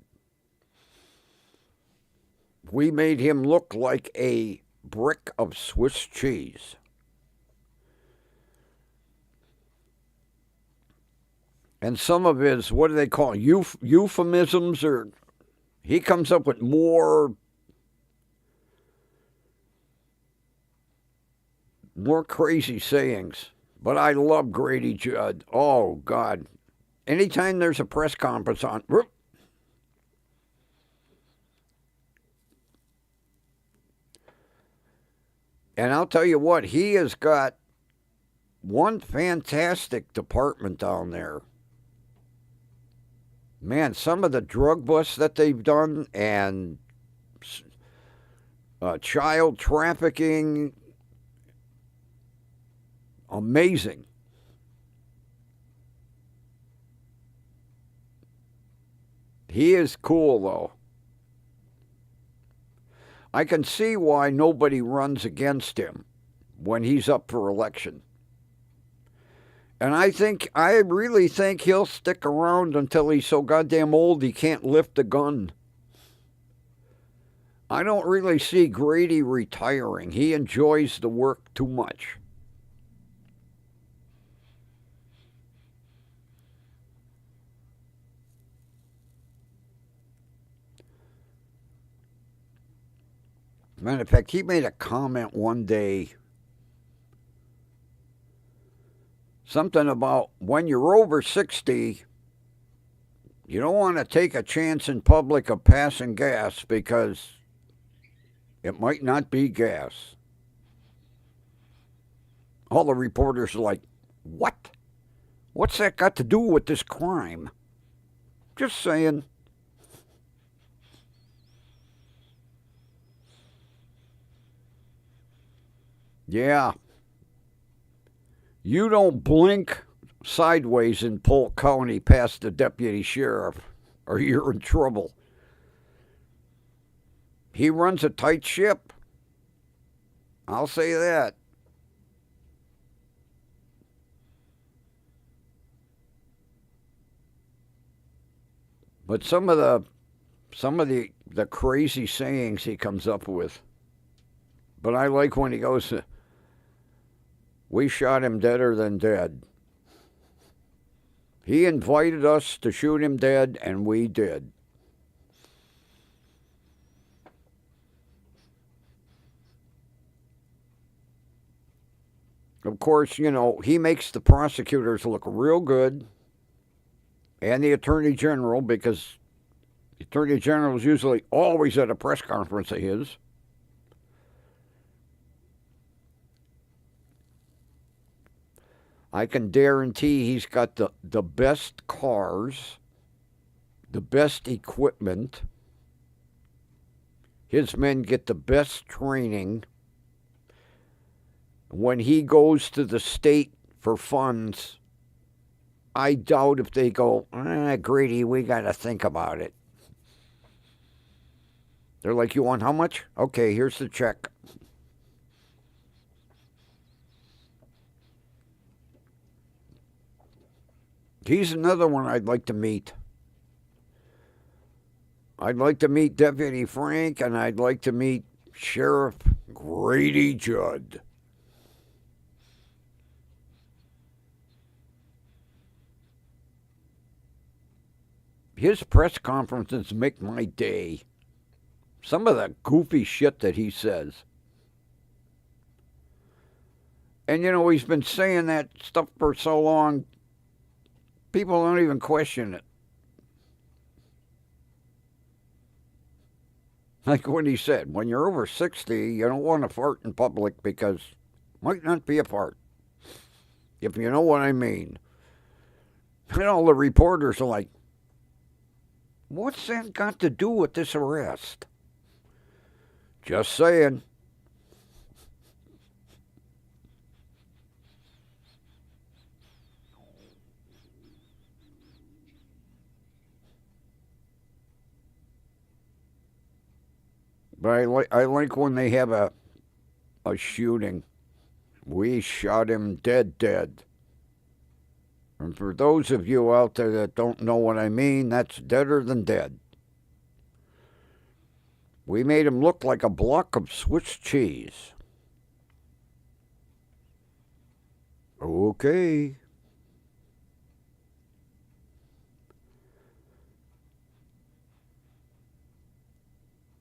We made him look like a brick of Swiss cheese. And some of his, what do they call it, euphemisms, or he comes up with more crazy sayings. But I love Grady Judd. Oh, God. Anytime there's a press conference on, and I'll tell you what, he has got one fantastic department down there. Man, some of the drug busts that they've done and child trafficking, amazing. He is cool, though. I can see why nobody runs against him when he's up for election. And I really think he'll stick around until he's so goddamn old he can't lift a gun. I don't really see Grady retiring. He enjoys the work too much. Matter of fact, he made a comment one day, something about when you're over 60, you don't want to take a chance in public of passing gas because it might not be gas. All the reporters are like, what? What's that got to do with this crime? Just saying. Yeah. You don't blink sideways in Polk County past the deputy sheriff, or you're in trouble. He runs a tight ship. I'll say that. But some of the crazy sayings he comes up with. But I like when he goes, we shot him deader than dead. He invited us to shoot him dead, and we did. Of course, he makes the prosecutors look real good, and the Attorney General, because the Attorney General is usually always at a press conference of his. I can guarantee he's got the best cars, the best equipment. His men get the best training. When he goes to the state for funds, I doubt if they go, Grady, we got to think about it. They're like, you want how much? Okay, here's the check. He's another one I'd like to meet. I'd like to meet Deputy Frank, and I'd like to meet Sheriff Grady Judd. His press conferences make my day. Some of the goofy shit that he says. And he's been saying that stuff for so long, people don't even question it. Like when he said, when you're over 60, you don't want to fart in public because it might not be a fart. If you know what I mean. And all the reporters are like, what's that got to do with this arrest? Just saying. But I like when they have a shooting. We shot him dead. And for those of you out there that don't know what I mean, that's deader than dead. We made him look like a block of Swiss cheese. Okay.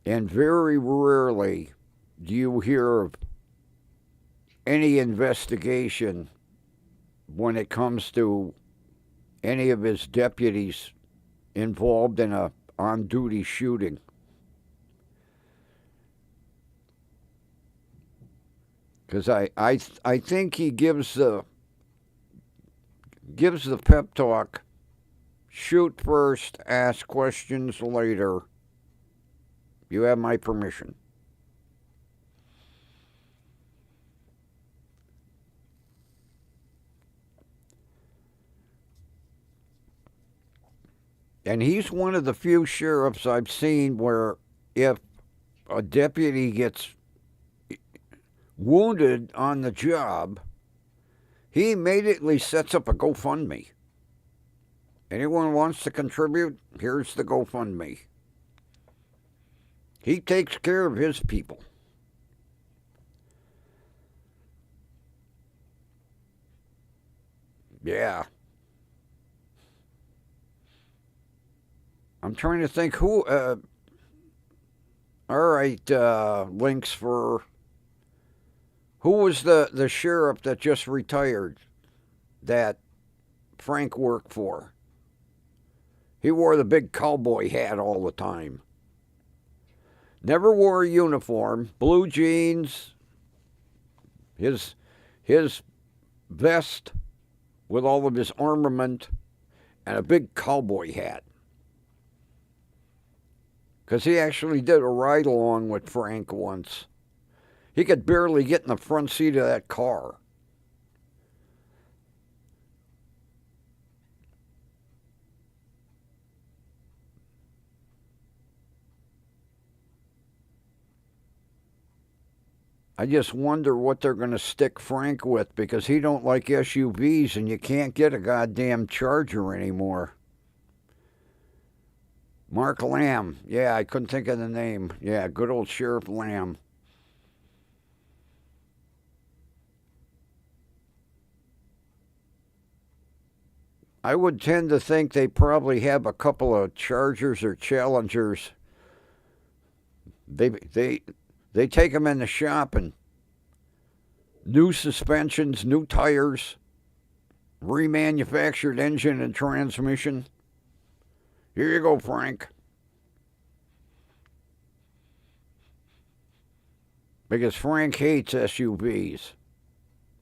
And very rarely do you hear of any investigation when it comes to any of his deputies involved in a on-duty shooting. Because I think he gives the pep talk, shoot first, ask questions later. You have my permission. And he's one of the few sheriffs I've seen where if a deputy gets wounded on the job, he immediately sets up a GoFundMe. Anyone wants to contribute? Here's the GoFundMe. He takes care of his people. Yeah. I'm trying to think who. All right, links for. Who was the sheriff that just retired that Frank worked for? He wore the big cowboy hat all the time. Never wore a uniform, blue jeans, his vest with all of his armament, and a big cowboy hat. Because he actually did a ride along with Frank once. He could barely get in the front seat of that car. I just wonder what they're going to stick Frank with because he don't like SUVs and you can't get a goddamn Charger anymore. Mark Lamb. Yeah, I couldn't think of the name. Yeah, good old Sheriff Lamb. I would tend to think they probably have a couple of Chargers or Challengers. They take them in the shop and new suspensions, new tires, remanufactured engine and transmission. Here you go, Frank. Because Frank hates SUVs.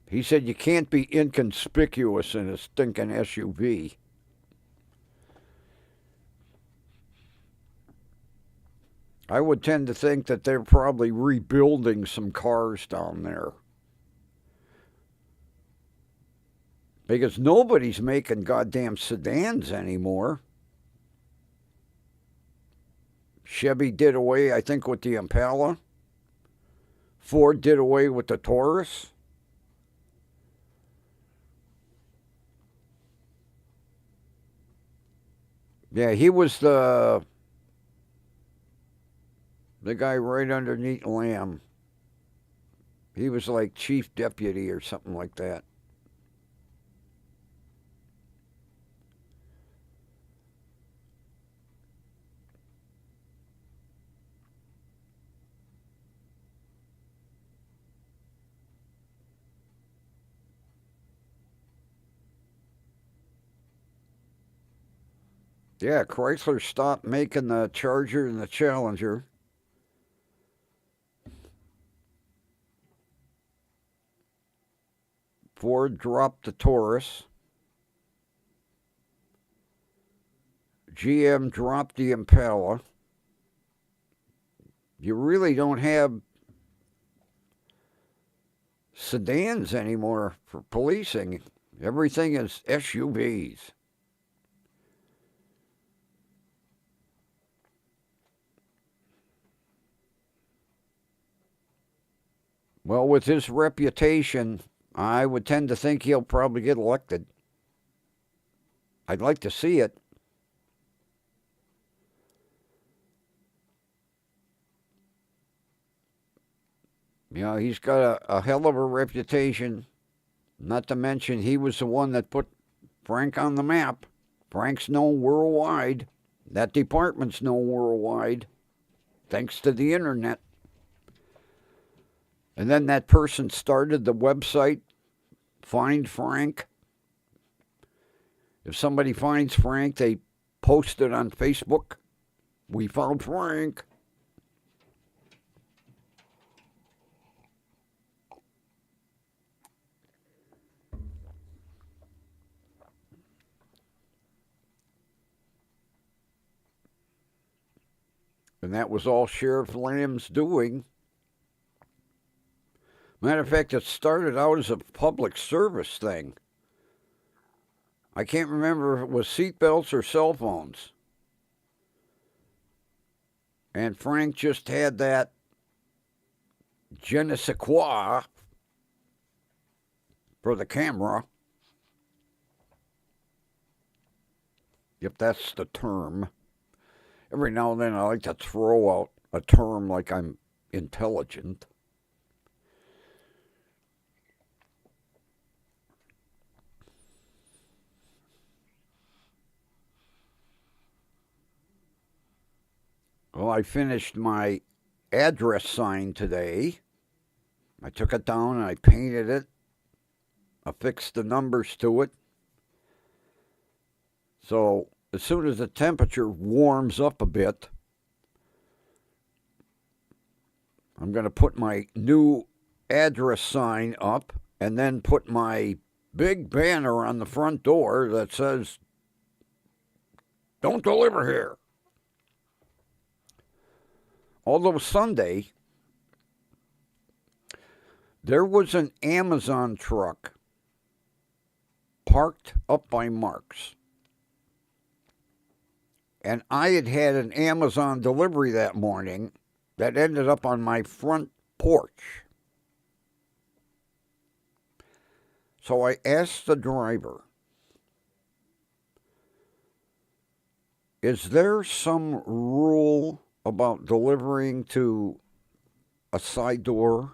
He said you can't be inconspicuous in a stinking SUV. I would tend to think that they're probably rebuilding some cars down there. Because nobody's making goddamn sedans anymore. Chevy did away, I think, with the Impala. Ford did away with the Taurus. Yeah, he was the guy right underneath Lamb. He was like chief deputy or something like that. Yeah, Chrysler stopped making the Charger and the Challenger. Ford dropped the Taurus. GM dropped the Impala. You really don't have sedans anymore for policing. Everything is SUVs. Well, with his reputation, I would tend to think he'll probably get elected. I'd like to see it. You know, he's got a hell of a reputation. Not to mention, he was the one that put Frank on the map. Frank's known worldwide. That department's known worldwide, thanks to the internet. And then that person started the website, Find Frank. If somebody finds Frank, they post it on Facebook. We found Frank. And that was all Sheriff Lamb's doing. Matter of fact, it started out as a public service thing. I can't remember if it was seatbelts or cell phones. And Frank just had that je ne sais quoi for the camera, if that's the term. Every now and then I like to throw out a term like I'm intelligent. Well, I finished my address sign today. I took it down and I painted it. I fixed the numbers to it. So as soon as the temperature warms up a bit, I'm going to put my new address sign up and then put my big banner on the front door that says, "Don't deliver here." Although Sunday, there was an Amazon truck parked up by Mark's. And I had had an Amazon delivery that morning that ended up on my front porch. So I asked the driver, is there some rule about delivering to a side door?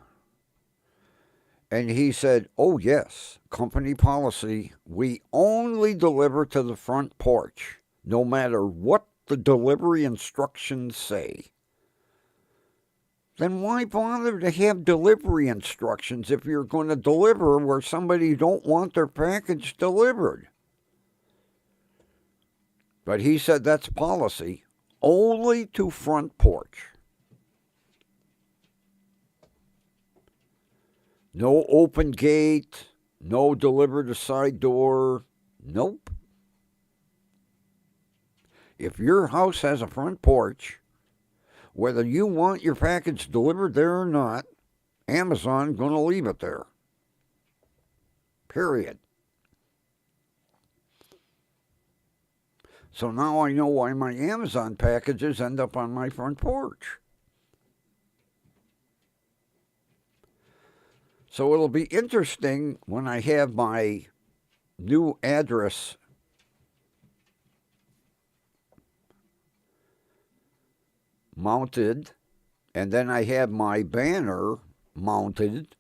And he said, oh, yes, company policy. We only deliver to the front porch, no matter what the delivery instructions say. Then why bother to have delivery instructions if you're going to deliver where somebody don't want their package delivered? But he said that's policy. Only to front porch. No open gate, no deliver to side door, nope. If your house has a front porch, whether you want your package delivered there or not, Amazon's going to leave it there. Period. So now I know why my Amazon packages end up on my front porch. So it'll be interesting when I have my new address mounted, and then I have my banner mounted.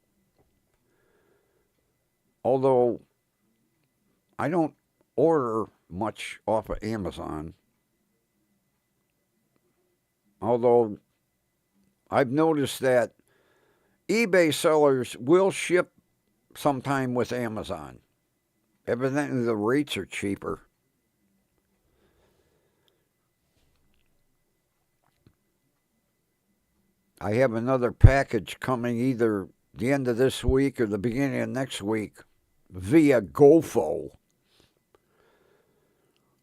Although I don't order much off of Amazon. Although I've noticed that eBay sellers will ship sometime with Amazon. Evidently the rates are cheaper. I have another package coming either the end of this week or the beginning of next week via Coffe.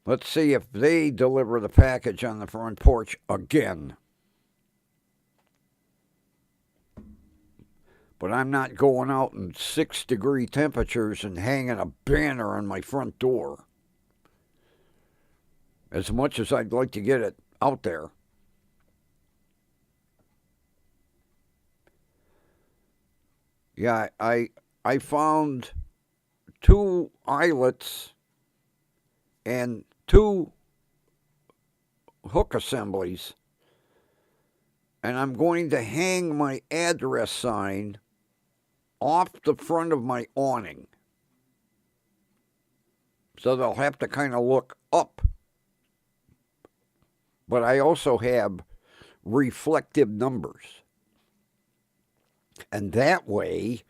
Let's see if they deliver the package on the front porch again. But I'm not going out in 6-degree temperatures and hanging a banner on my front door. As much as I'd like to get it out there. Yeah, I found 2 eyelets and 2 hook assemblies, and I'm going to hang my address sign off the front of my awning. So they'll have to kind of look up. But I also have reflective numbers. And that way,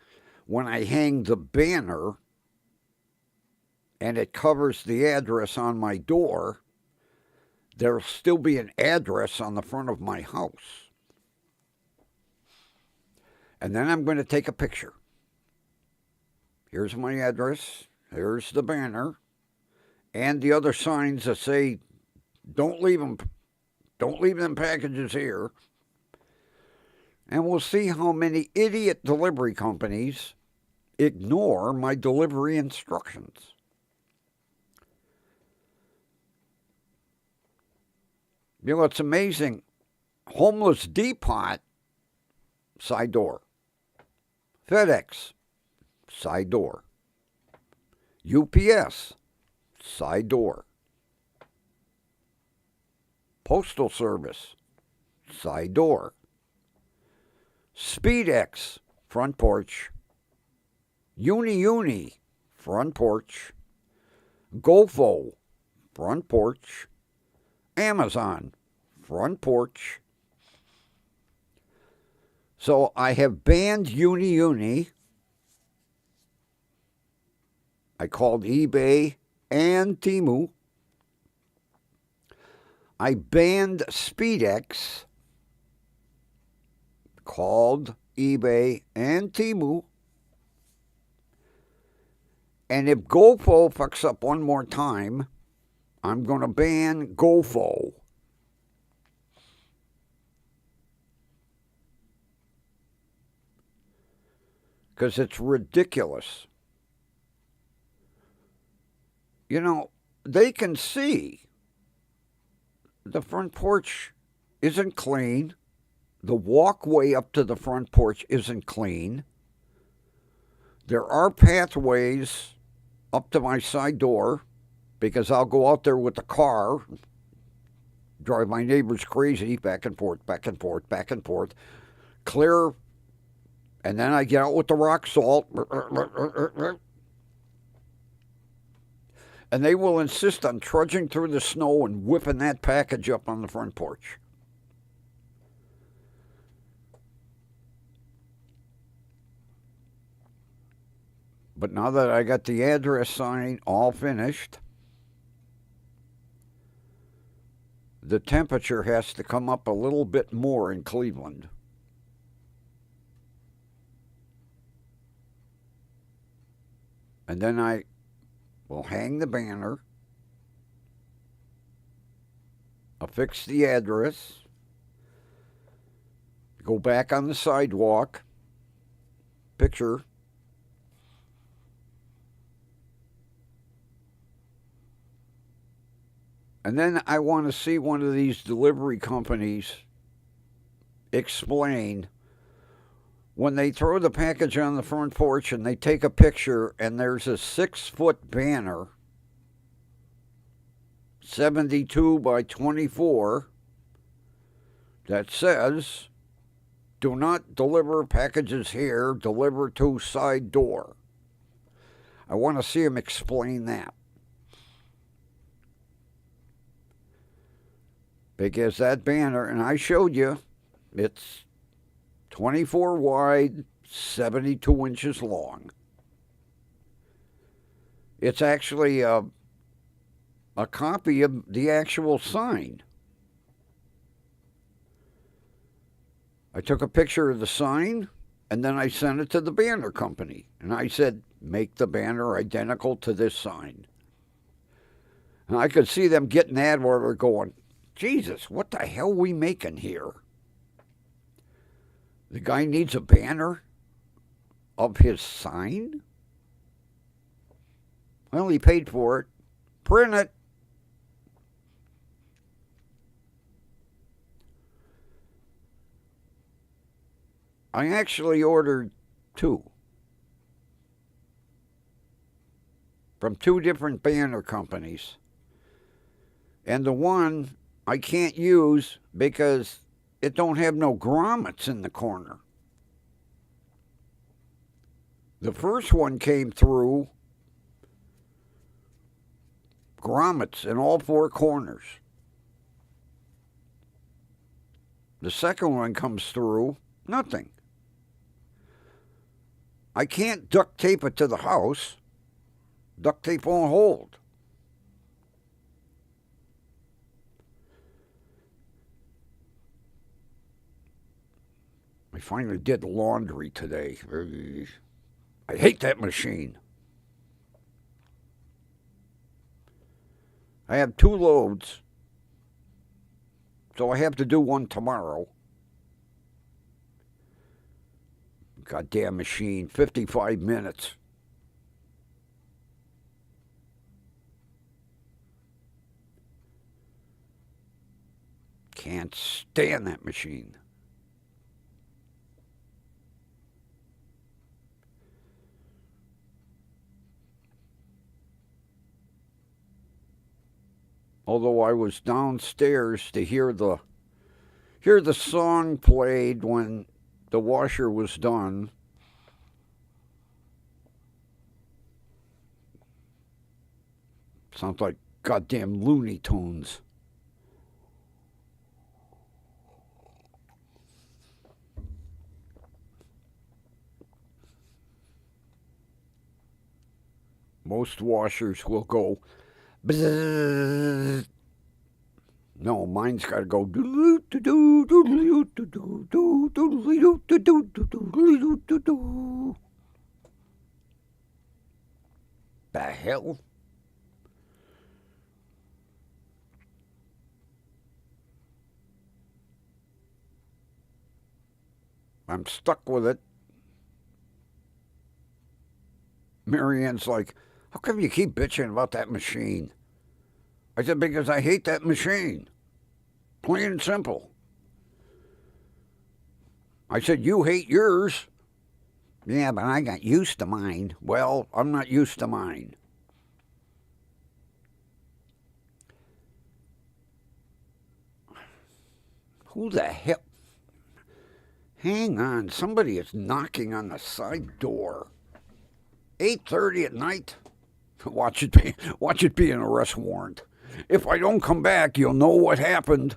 when I hang the banner and it covers the address on my door, there'll still be an address on the front of my house. And then I'm going to take a picture. Here's my address. Here's the banner. And the other signs that say, don't leave them packages here. And we'll see how many idiot delivery companies ignore my delivery instructions. You know, it's amazing. Homeless Depot, side door. FedEx, side door. UPS, side door. Postal Service, side door. SpeedX, front porch. Uni, front porch. Goffe, front porch. Amazon, front porch. So I have banned Uni. I called eBay and Temu. I banned SpeedX, called eBay and Temu. And if Goffe fucks up one more time, I'm going to ban Goffe. Because it's ridiculous. You know, they can see the front porch isn't clean. The walkway up to the front porch isn't clean. There are pathways up to my side door because I'll go out there with the car, drive my neighbors crazy, back and forth, back and forth, back and forth, clear, and then I get out with the rock salt, and they will insist on trudging through the snow and whipping that package up on the front porch. But now that I got the address sign all finished, the temperature has to come up a little bit more in Cleveland. And then I will hang the banner, affix the address, go back on the sidewalk, picture, and then I want to see one of these delivery companies explain when they throw the package on the front porch and they take a picture and there's a 6-foot banner, 72 by 24, that says, do not deliver packages here, deliver to side door. I want to see them explain that. Because that banner, and I showed you, it's 24 wide, 72 inches long. It's actually a copy of the actual sign. I took a picture of the sign, and then I sent it to the banner company. And I said, make the banner identical to this sign. And I could see them getting that order going, Jesus, what the hell are we making here? The guy needs a banner of his sign? Well, he paid for it. Print it. I actually ordered 2 from 2 different banner companies. And the one I can't use because it don't have no grommets in the corner. The first one came through grommets in all four corners. The second one comes through nothing. I can't duct tape it to the house. Duct tape won't hold. I finally did laundry today. I hate that machine. I have 2 loads, so I have to do one tomorrow. Goddamn machine, 55 minutes. Can't stand that machine. Although I was downstairs to hear the song played when the washer was done. Sounds like goddamn Looney Tunes. Most washers will go bzzz. No, mine's got to go. The hell? I'm stuck with it. Marianne's like, how come you keep bitching about that machine? I said, because I hate that machine. Plain and simple. I said, you hate yours. Yeah, but I got used to mine. Well, I'm not used to mine. Who the hell? Hang on, somebody is knocking on the side door. 8:30 at night? Watch it be an arrest warrant. If I don't come back, you'll know what happened.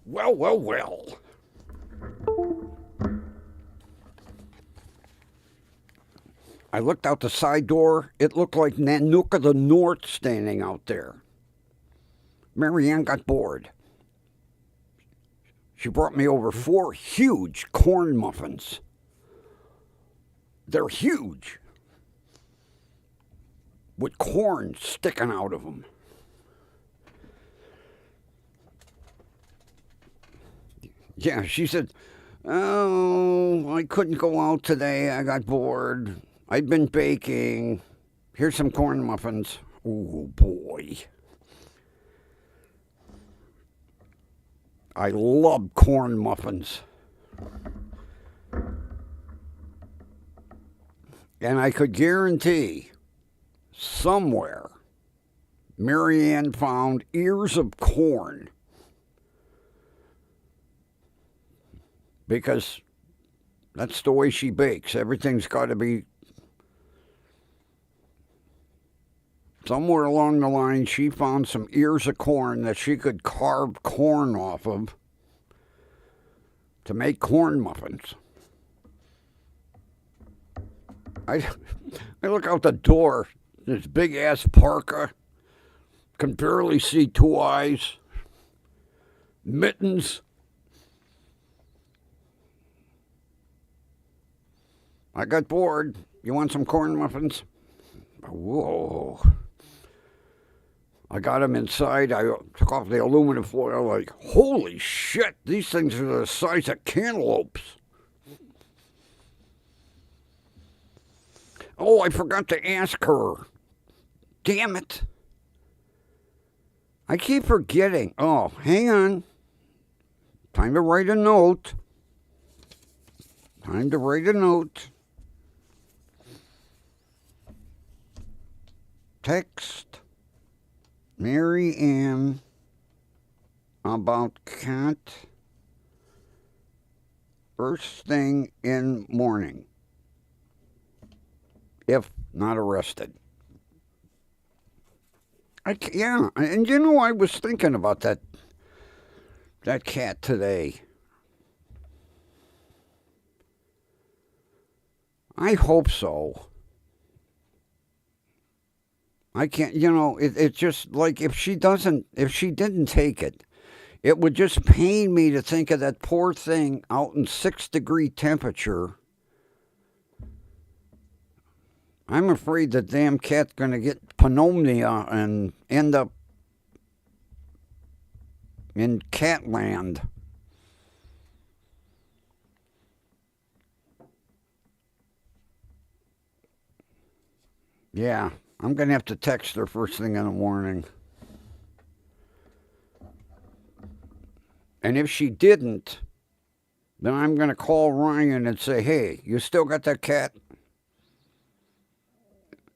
Well, well, well. I looked out the side door. It looked like Nanook of the North standing out there. Marianne got bored. She brought me over 4 huge corn muffins. They're huge. with corn sticking out of them. Yeah, she said, "Oh, I couldn't go out today. I got bored. I'd been baking. Here's some corn muffins." Oh, boy. I love corn muffins. And I could guarantee somewhere Marianne found ears of corn. Because that's the way she bakes. Everything's got to be somewhere along the line. She found some ears of corn that she could carve corn off of to make corn muffins. I look out the door, this big ass parka, can barely see two eyes, mittens. I got bored. You want some corn muffins? Whoa. I got them inside. I took off the aluminum foil. Like, holy shit, these things are the size of cantaloupes. Oh, I forgot to ask her. Damn it. I keep forgetting. Oh, hang on. Time to write a note. Time to write a note. Text Mary Ann about cat first thing in morning, if not arrested. Yeah, and you know, I was thinking about that cat today. I hope so. I can't, you know, it's just like if she didn't take it, it would just pain me to think of that poor thing out in 6-degree temperature. I'm afraid the damn cat's going to get pneumonia and end up in Catland. Yeah, I'm going to have to text her first thing in the morning. And if she didn't, then I'm going to call Ryan and say, "Hey, you still got that cat?"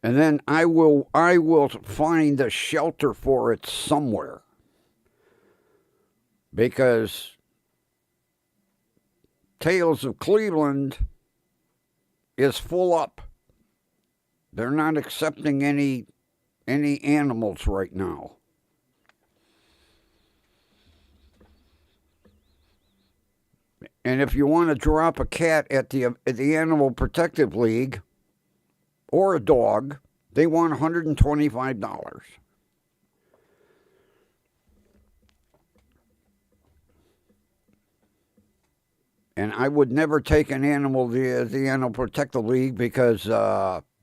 And then I will find a shelter for it somewhere. Because Tales of Cleveland is full up. They're not accepting any animals right now. And if you want to drop a cat at the Animal Protective League or a dog, they want $125. And I would never take an animal to the Animal Protective League because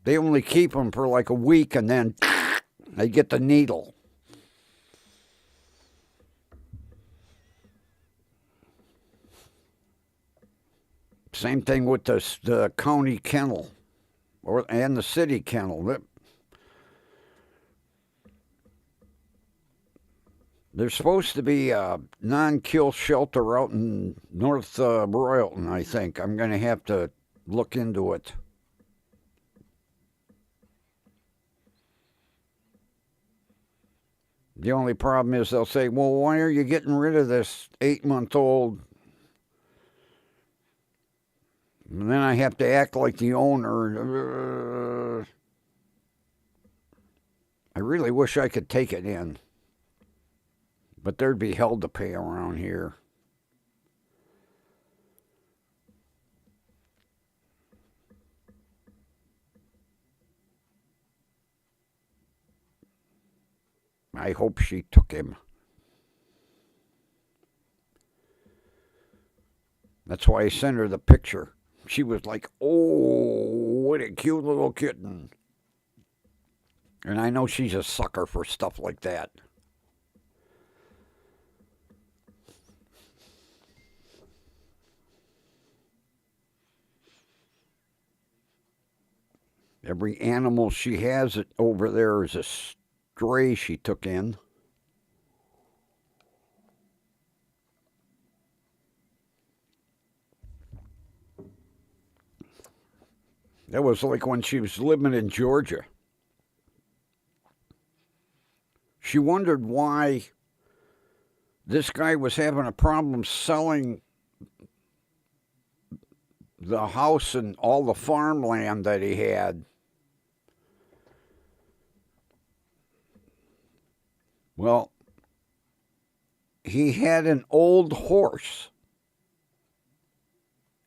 they only keep them for like a week and then they get the needle. Same thing with the county kennel and the city kennel. There's supposed to be a non-kill shelter out in North Royalton, I think. I'm going to have to look into it. The only problem is they'll say, "Well, why are you getting rid of this 8-month-old?" And then I have to act like the owner. I really wish I could take it in. But there'd be hell to pay around here. I hope she took him. That's why I sent her the picture. She was like, "Oh, what a cute little kitten." And I know she's a sucker for stuff like that. Every animal she has it over there is a stray she took in. That was like when she was living in Georgia. She wondered why this guy was having a problem selling the house and all the farmland that he had. Well, he had an old horse.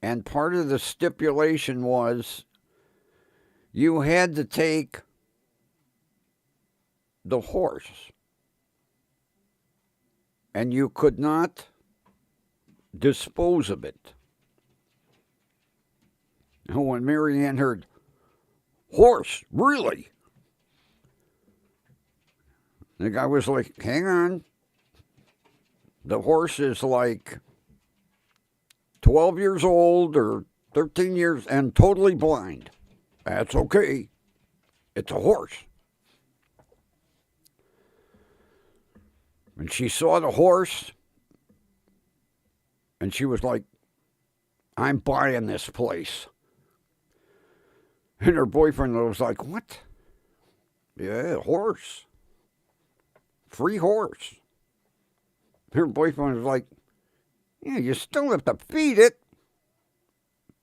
And part of the stipulation was you had to take the horse. And you could not dispose of it. And when Marianne heard, horse, really? The guy was like, hang on. The horse is like 12 years old or 13 years and totally blind. That's okay. It's a horse. And she saw the horse and she was like, I'm buying this place. And her boyfriend was like, what? Yeah, horse. Free horse. Her boyfriend was like, yeah, you still have to feed it.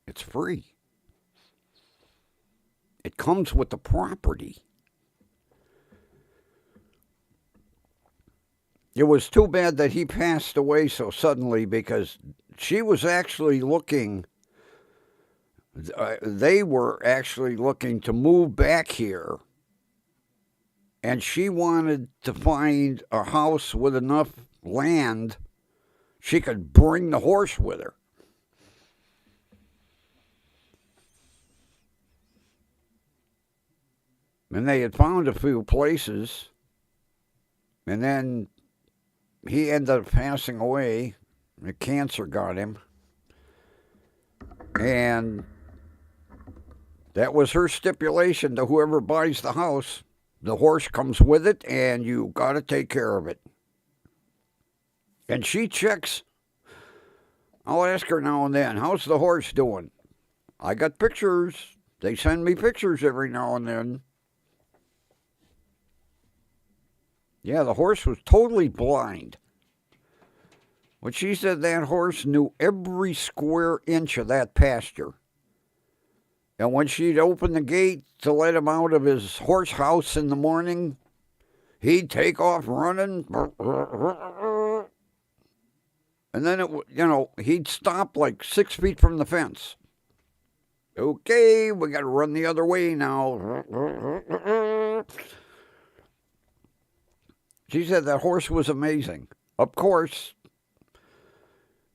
It's free. It comes with the property. It was too bad that he passed away so suddenly because she was actually looking, they were actually looking to move back here. And she wanted to find a house with enough land she could bring the horse with her. And they had found a few places. And then he ended up passing away. The cancer got him. And that was her stipulation to whoever buys the house. The horse comes with it, and you got to take care of it. And she checks. I'll ask her now and then, how's the horse doing? I got pictures. They send me pictures every now and then. Yeah, the horse was totally blind. But she said that horse knew every square inch of that pasture. And when she'd open the gate to let him out of his horse house in the morning, he'd take off running. And then, he'd stop like 6 feet from the fence. Okay, we got to run the other way now. She said that horse was amazing. Of course,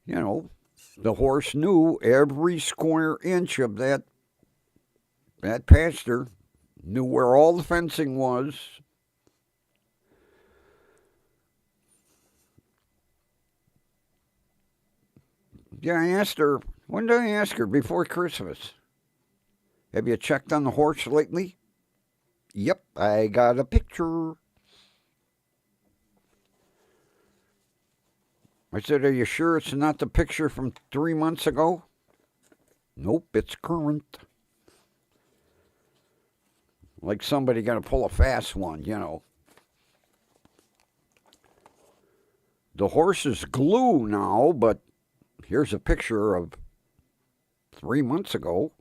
the horse knew every square inch of that pasture, knew where all the fencing was. Yeah, I asked her, when did I ask her? Before Christmas. Have you checked on the horse lately? Yep, I got a picture. I said, are you sure it's not the picture from 3 months ago? Nope, it's current. Like somebody going to pull a fast one, The horse is glue now, but here's a picture of 3 months ago.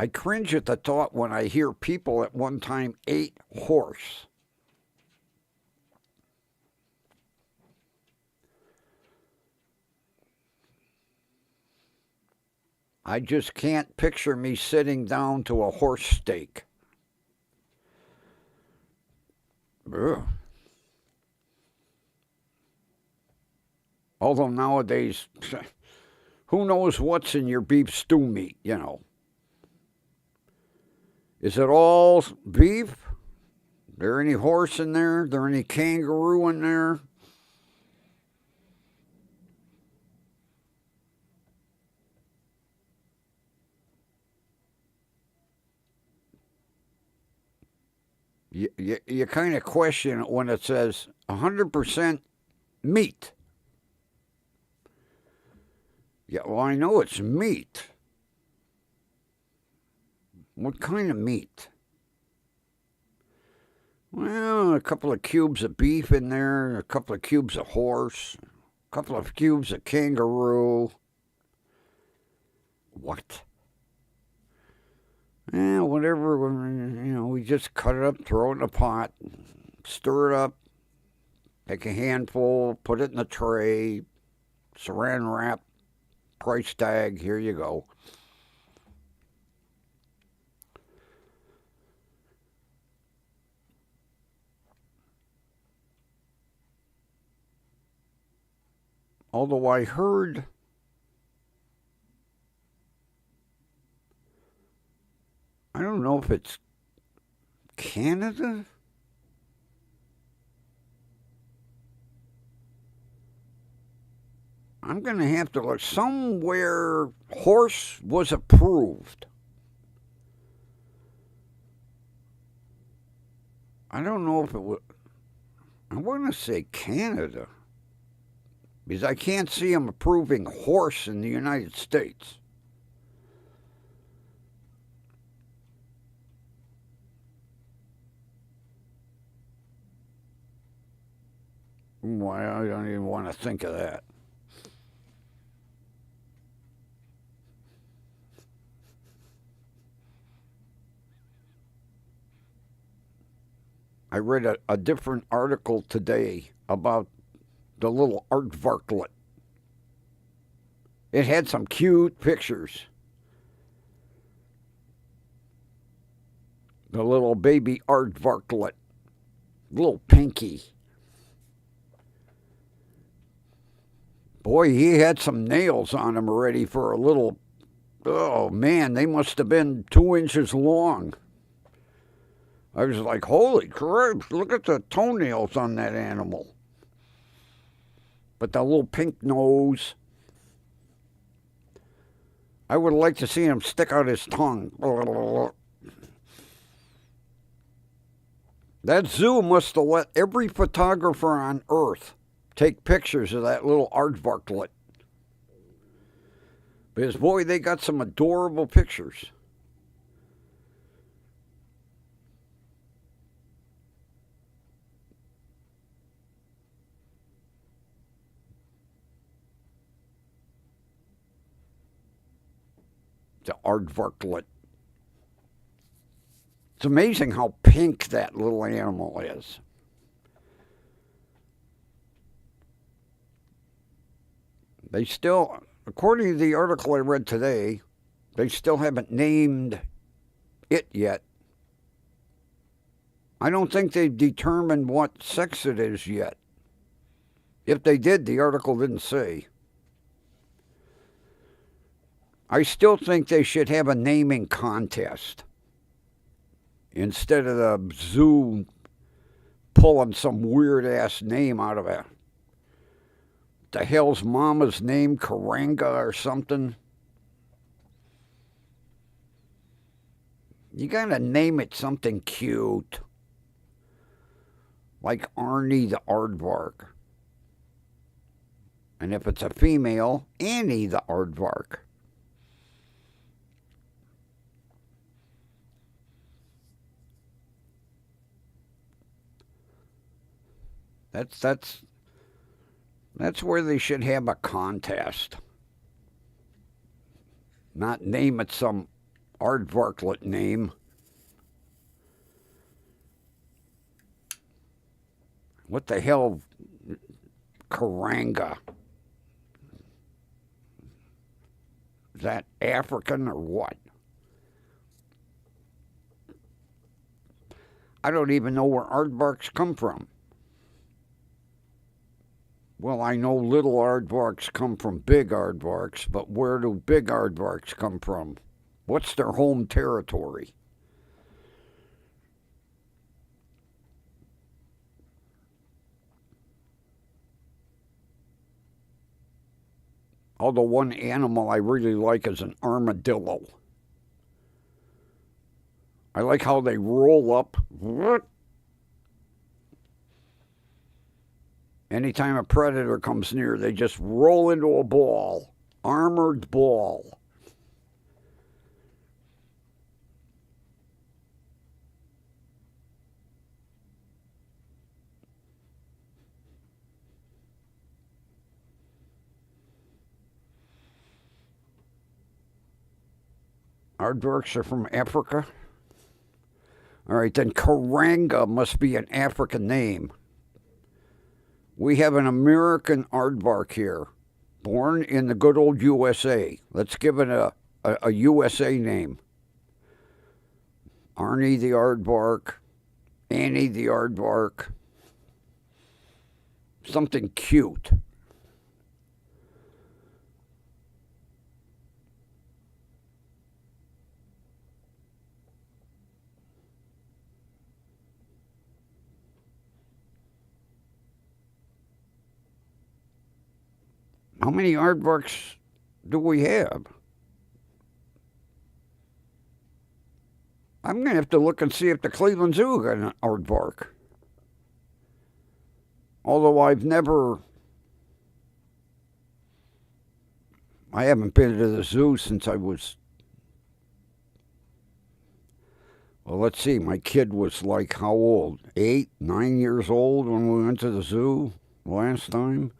I cringe at the thought when I hear people at one time ate horse. I just can't picture me sitting down to a horse steak. Ugh. Although nowadays, who knows what's in your beef stew meat, you know. Is it all beef? There any horse in there? There any kangaroo in there? You kind of question it when it says 100% meat. Yeah, well, I know it's meat. What kind of meat? Well, a couple of cubes of beef in there, a couple of cubes of horse, a couple of cubes of kangaroo. What? Yeah, whatever, we just cut it up, throw it in a pot, stir it up, take a handful, put it in a tray, saran wrap, price tag, here you go. Although I heard I don't know if it's Canada. I'm going to have to look. Somewhere horse was approved. I don't know if it was. I want to say Canada. Because I can't see them approving horse in the United States. Why, I don't even want to think of that. I read a different article today about the little aardvarklet. It had some cute pictures. The little baby aardvarklet, little pinky. Boy, he had some nails on him already for a little. Oh man, they must have been 2 inches long. I was like, holy crap, look at the toenails on that animal. But the little pink nose. I would like to see him stick out his tongue. That zoo must have let every photographer on Earth take pictures of that little aardvarklet. Because, boy, they got some adorable pictures. The aardvarklet. It's amazing how pink that little animal is. They still, according to the article I read today, they still haven't named it yet. I don't think they've determined what sex it is yet. If they did, the article didn't say. I still think they should have a naming contest instead of the zoo pulling some weird ass name out of it. The hell's mama's name? Karanga or something? You gotta name it something cute. Like Arnie the Aardvark. And if it's a female, Annie the Aardvark. That's where they should have a contest. Not name it some aardvarklet name. What the hell? Karanga. Is that African or what? I don't even know where aardvarks come from. Well, I know little aardvarks come from big aardvarks, but where do big aardvarks come from? What's their home territory? Although one animal I really like is an armadillo. I like how they roll up. Anytime a predator comes near, they just roll into a ball. Armored ball. Aardvarks are from Africa. All right, then Karanga must be an African name. We have an American aardvark here, born in the good old USA. Let's give it a USA name. Arnie the aardvark, Annie the aardvark, something cute. How many aardvarks do we have? I'm going to have to look and see if the Cleveland Zoo got an aardvark. Although I haven't been to the zoo since I was, well, let's see, my kid was like how old? 8, 9 years old when we went to the zoo last time.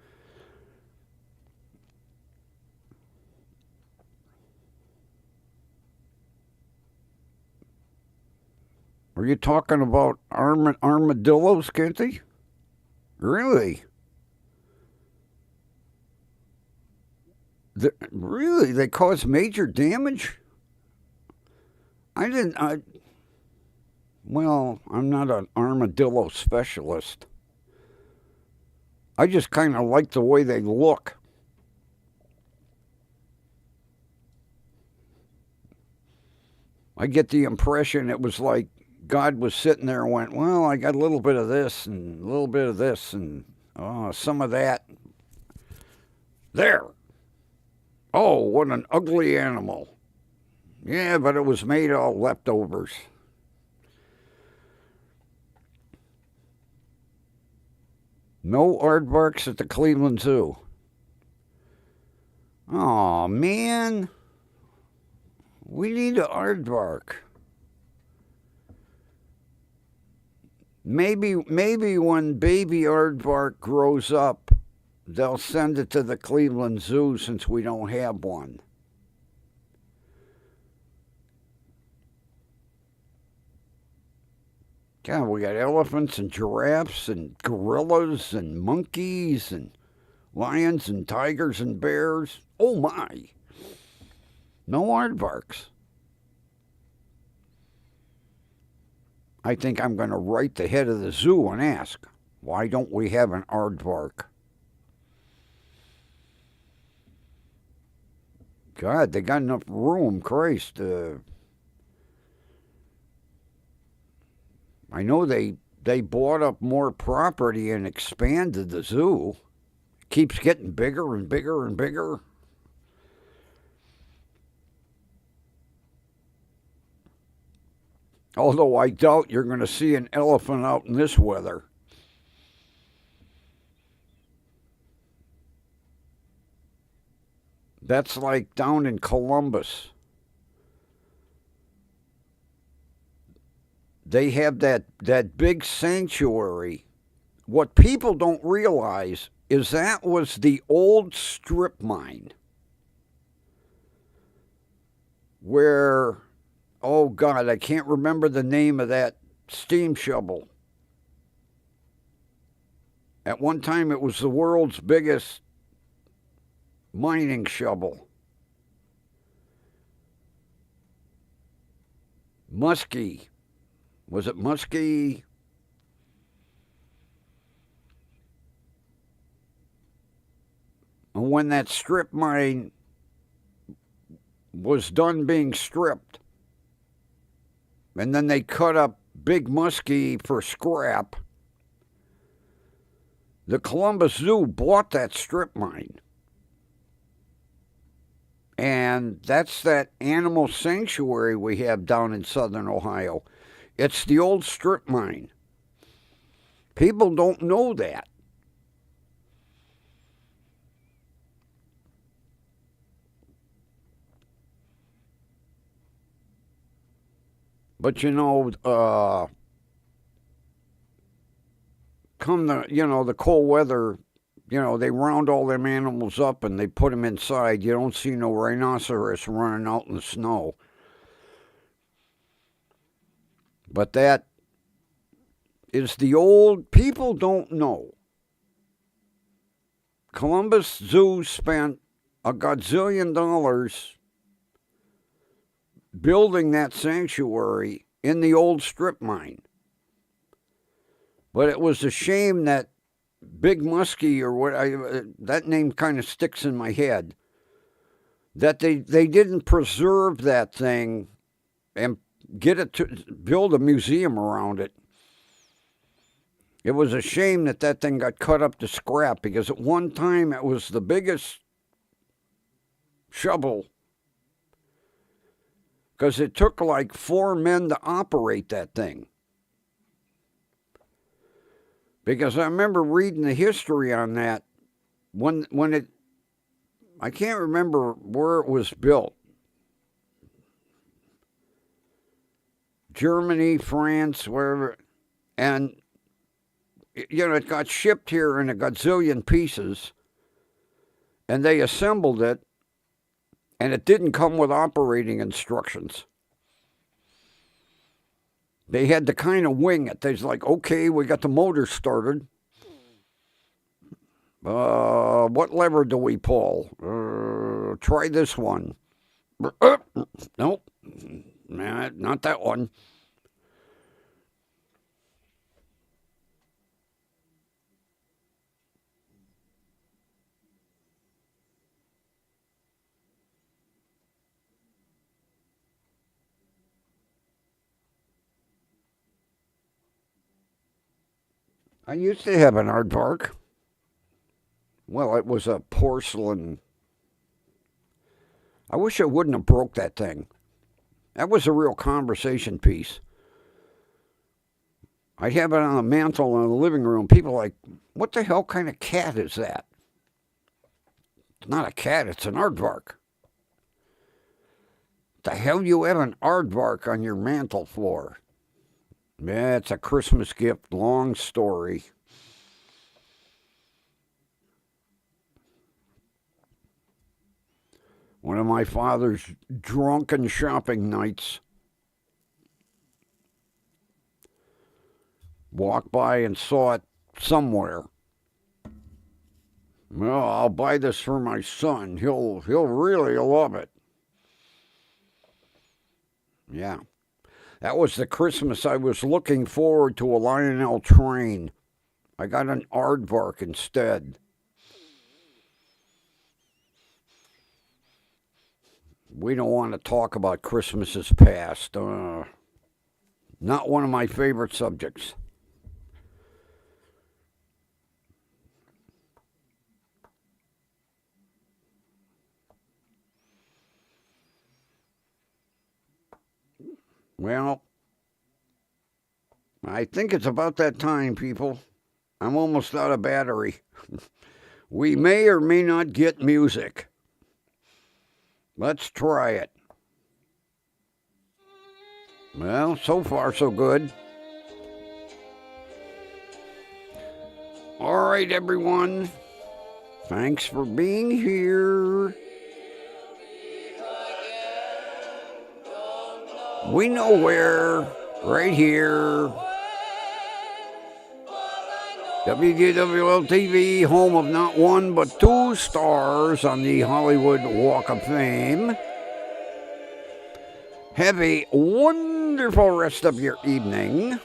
Are you talking about armadillos, Kenty? Really? Really? They cause major damage? Well, I'm not an armadillo specialist. I just kind of like the way they look. I get the impression it was like God was sitting there and went, well, I got a little bit of this and a little bit of this and some of that. There. Oh, what an ugly animal. Yeah, but it was made of leftovers. No aardvarks at the Cleveland Zoo. Oh, man. We need an aardvark. Maybe when baby aardvark grows up, they'll send it to the Cleveland Zoo since we don't have one. God, we got elephants and giraffes and gorillas and monkeys and lions and tigers and bears. Oh my. No aardvarks. I think I'm going to write the head of the zoo and ask, why don't we have an aardvark? God, they got enough room, Christ. I know they bought up more property and expanded the zoo. Keeps getting bigger and bigger and bigger. Although I doubt you're going to see an elephant out in this weather. That's like down in Columbus. They have that big sanctuary. What people don't realize is that was the old strip mine where, oh God, I can't remember the name of that steam shovel. At one time, it was the world's biggest mining shovel. Muskie. Was it Muskie? And when that strip mine was done being stripped, and then they cut up Big Muskie for scrap, the Columbus Zoo bought that strip mine. And that's that animal sanctuary we have down in southern Ohio. It's the old strip mine. People don't know that. But you know, come the cold weather, they round all them animals up and they put them inside. You don't see no rhinoceros running out in the snow. But that is the old, people don't know. Columbus Zoo spent a gazillion dollars building that sanctuary in the old strip mine. But it was a shame that Big Muskie, or what that name kind of sticks in my head, that they didn't preserve that thing and get it to build a museum around it. It was a shame that thing got cut up to scrap, because at one time it was the biggest shovel, because it took like 4 men to operate that thing. Because I remember reading the history on that when it, I can't remember where it was built. Germany, France, wherever. And, it got shipped here in a gazillion pieces. And they assembled it. And it didn't come with operating instructions. They had to kind of wing it. They's like, okay, we got the motor started. What lever do we pull? Try this one. Nope. Nah, not that one. I used to have an aardvark. Well, it was a porcelain. I wish I wouldn't have broke that thing. That was a real conversation piece. I'd have it on the mantle in the living room. People are like, what the hell kind of cat is that? It's not a cat, it's an aardvark. The hell you have an aardvark on your mantle floor? Yeah, it's a Christmas gift. Long story. One of my father's drunken shopping nights. Walked by and saw it somewhere. Well, I'll buy this for my son. He'll really love it. Yeah. That was the Christmas I was looking forward to, a Lionel train. I got an aardvark instead. We don't want to talk about Christmases past. Not one of my favorite subjects. Well, I think it's about that time, people. I'm almost out of battery. We may or may not get music. Let's try it. Well, so far so good. All right, everyone. Thanks for being here. We know where, right here. WDWL TV, home of not one but 2 stars on the Hollywood Walk of Fame. Have a wonderful wonderful rest of your evening.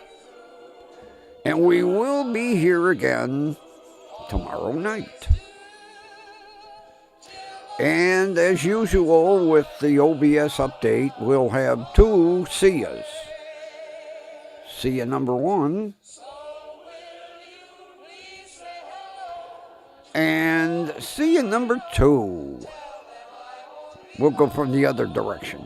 And we will be here again tomorrow night. And as usual with the OBS update, we'll have 2 see-yas. See-ya number 1 and see-ya number 2. We'll go from the other direction.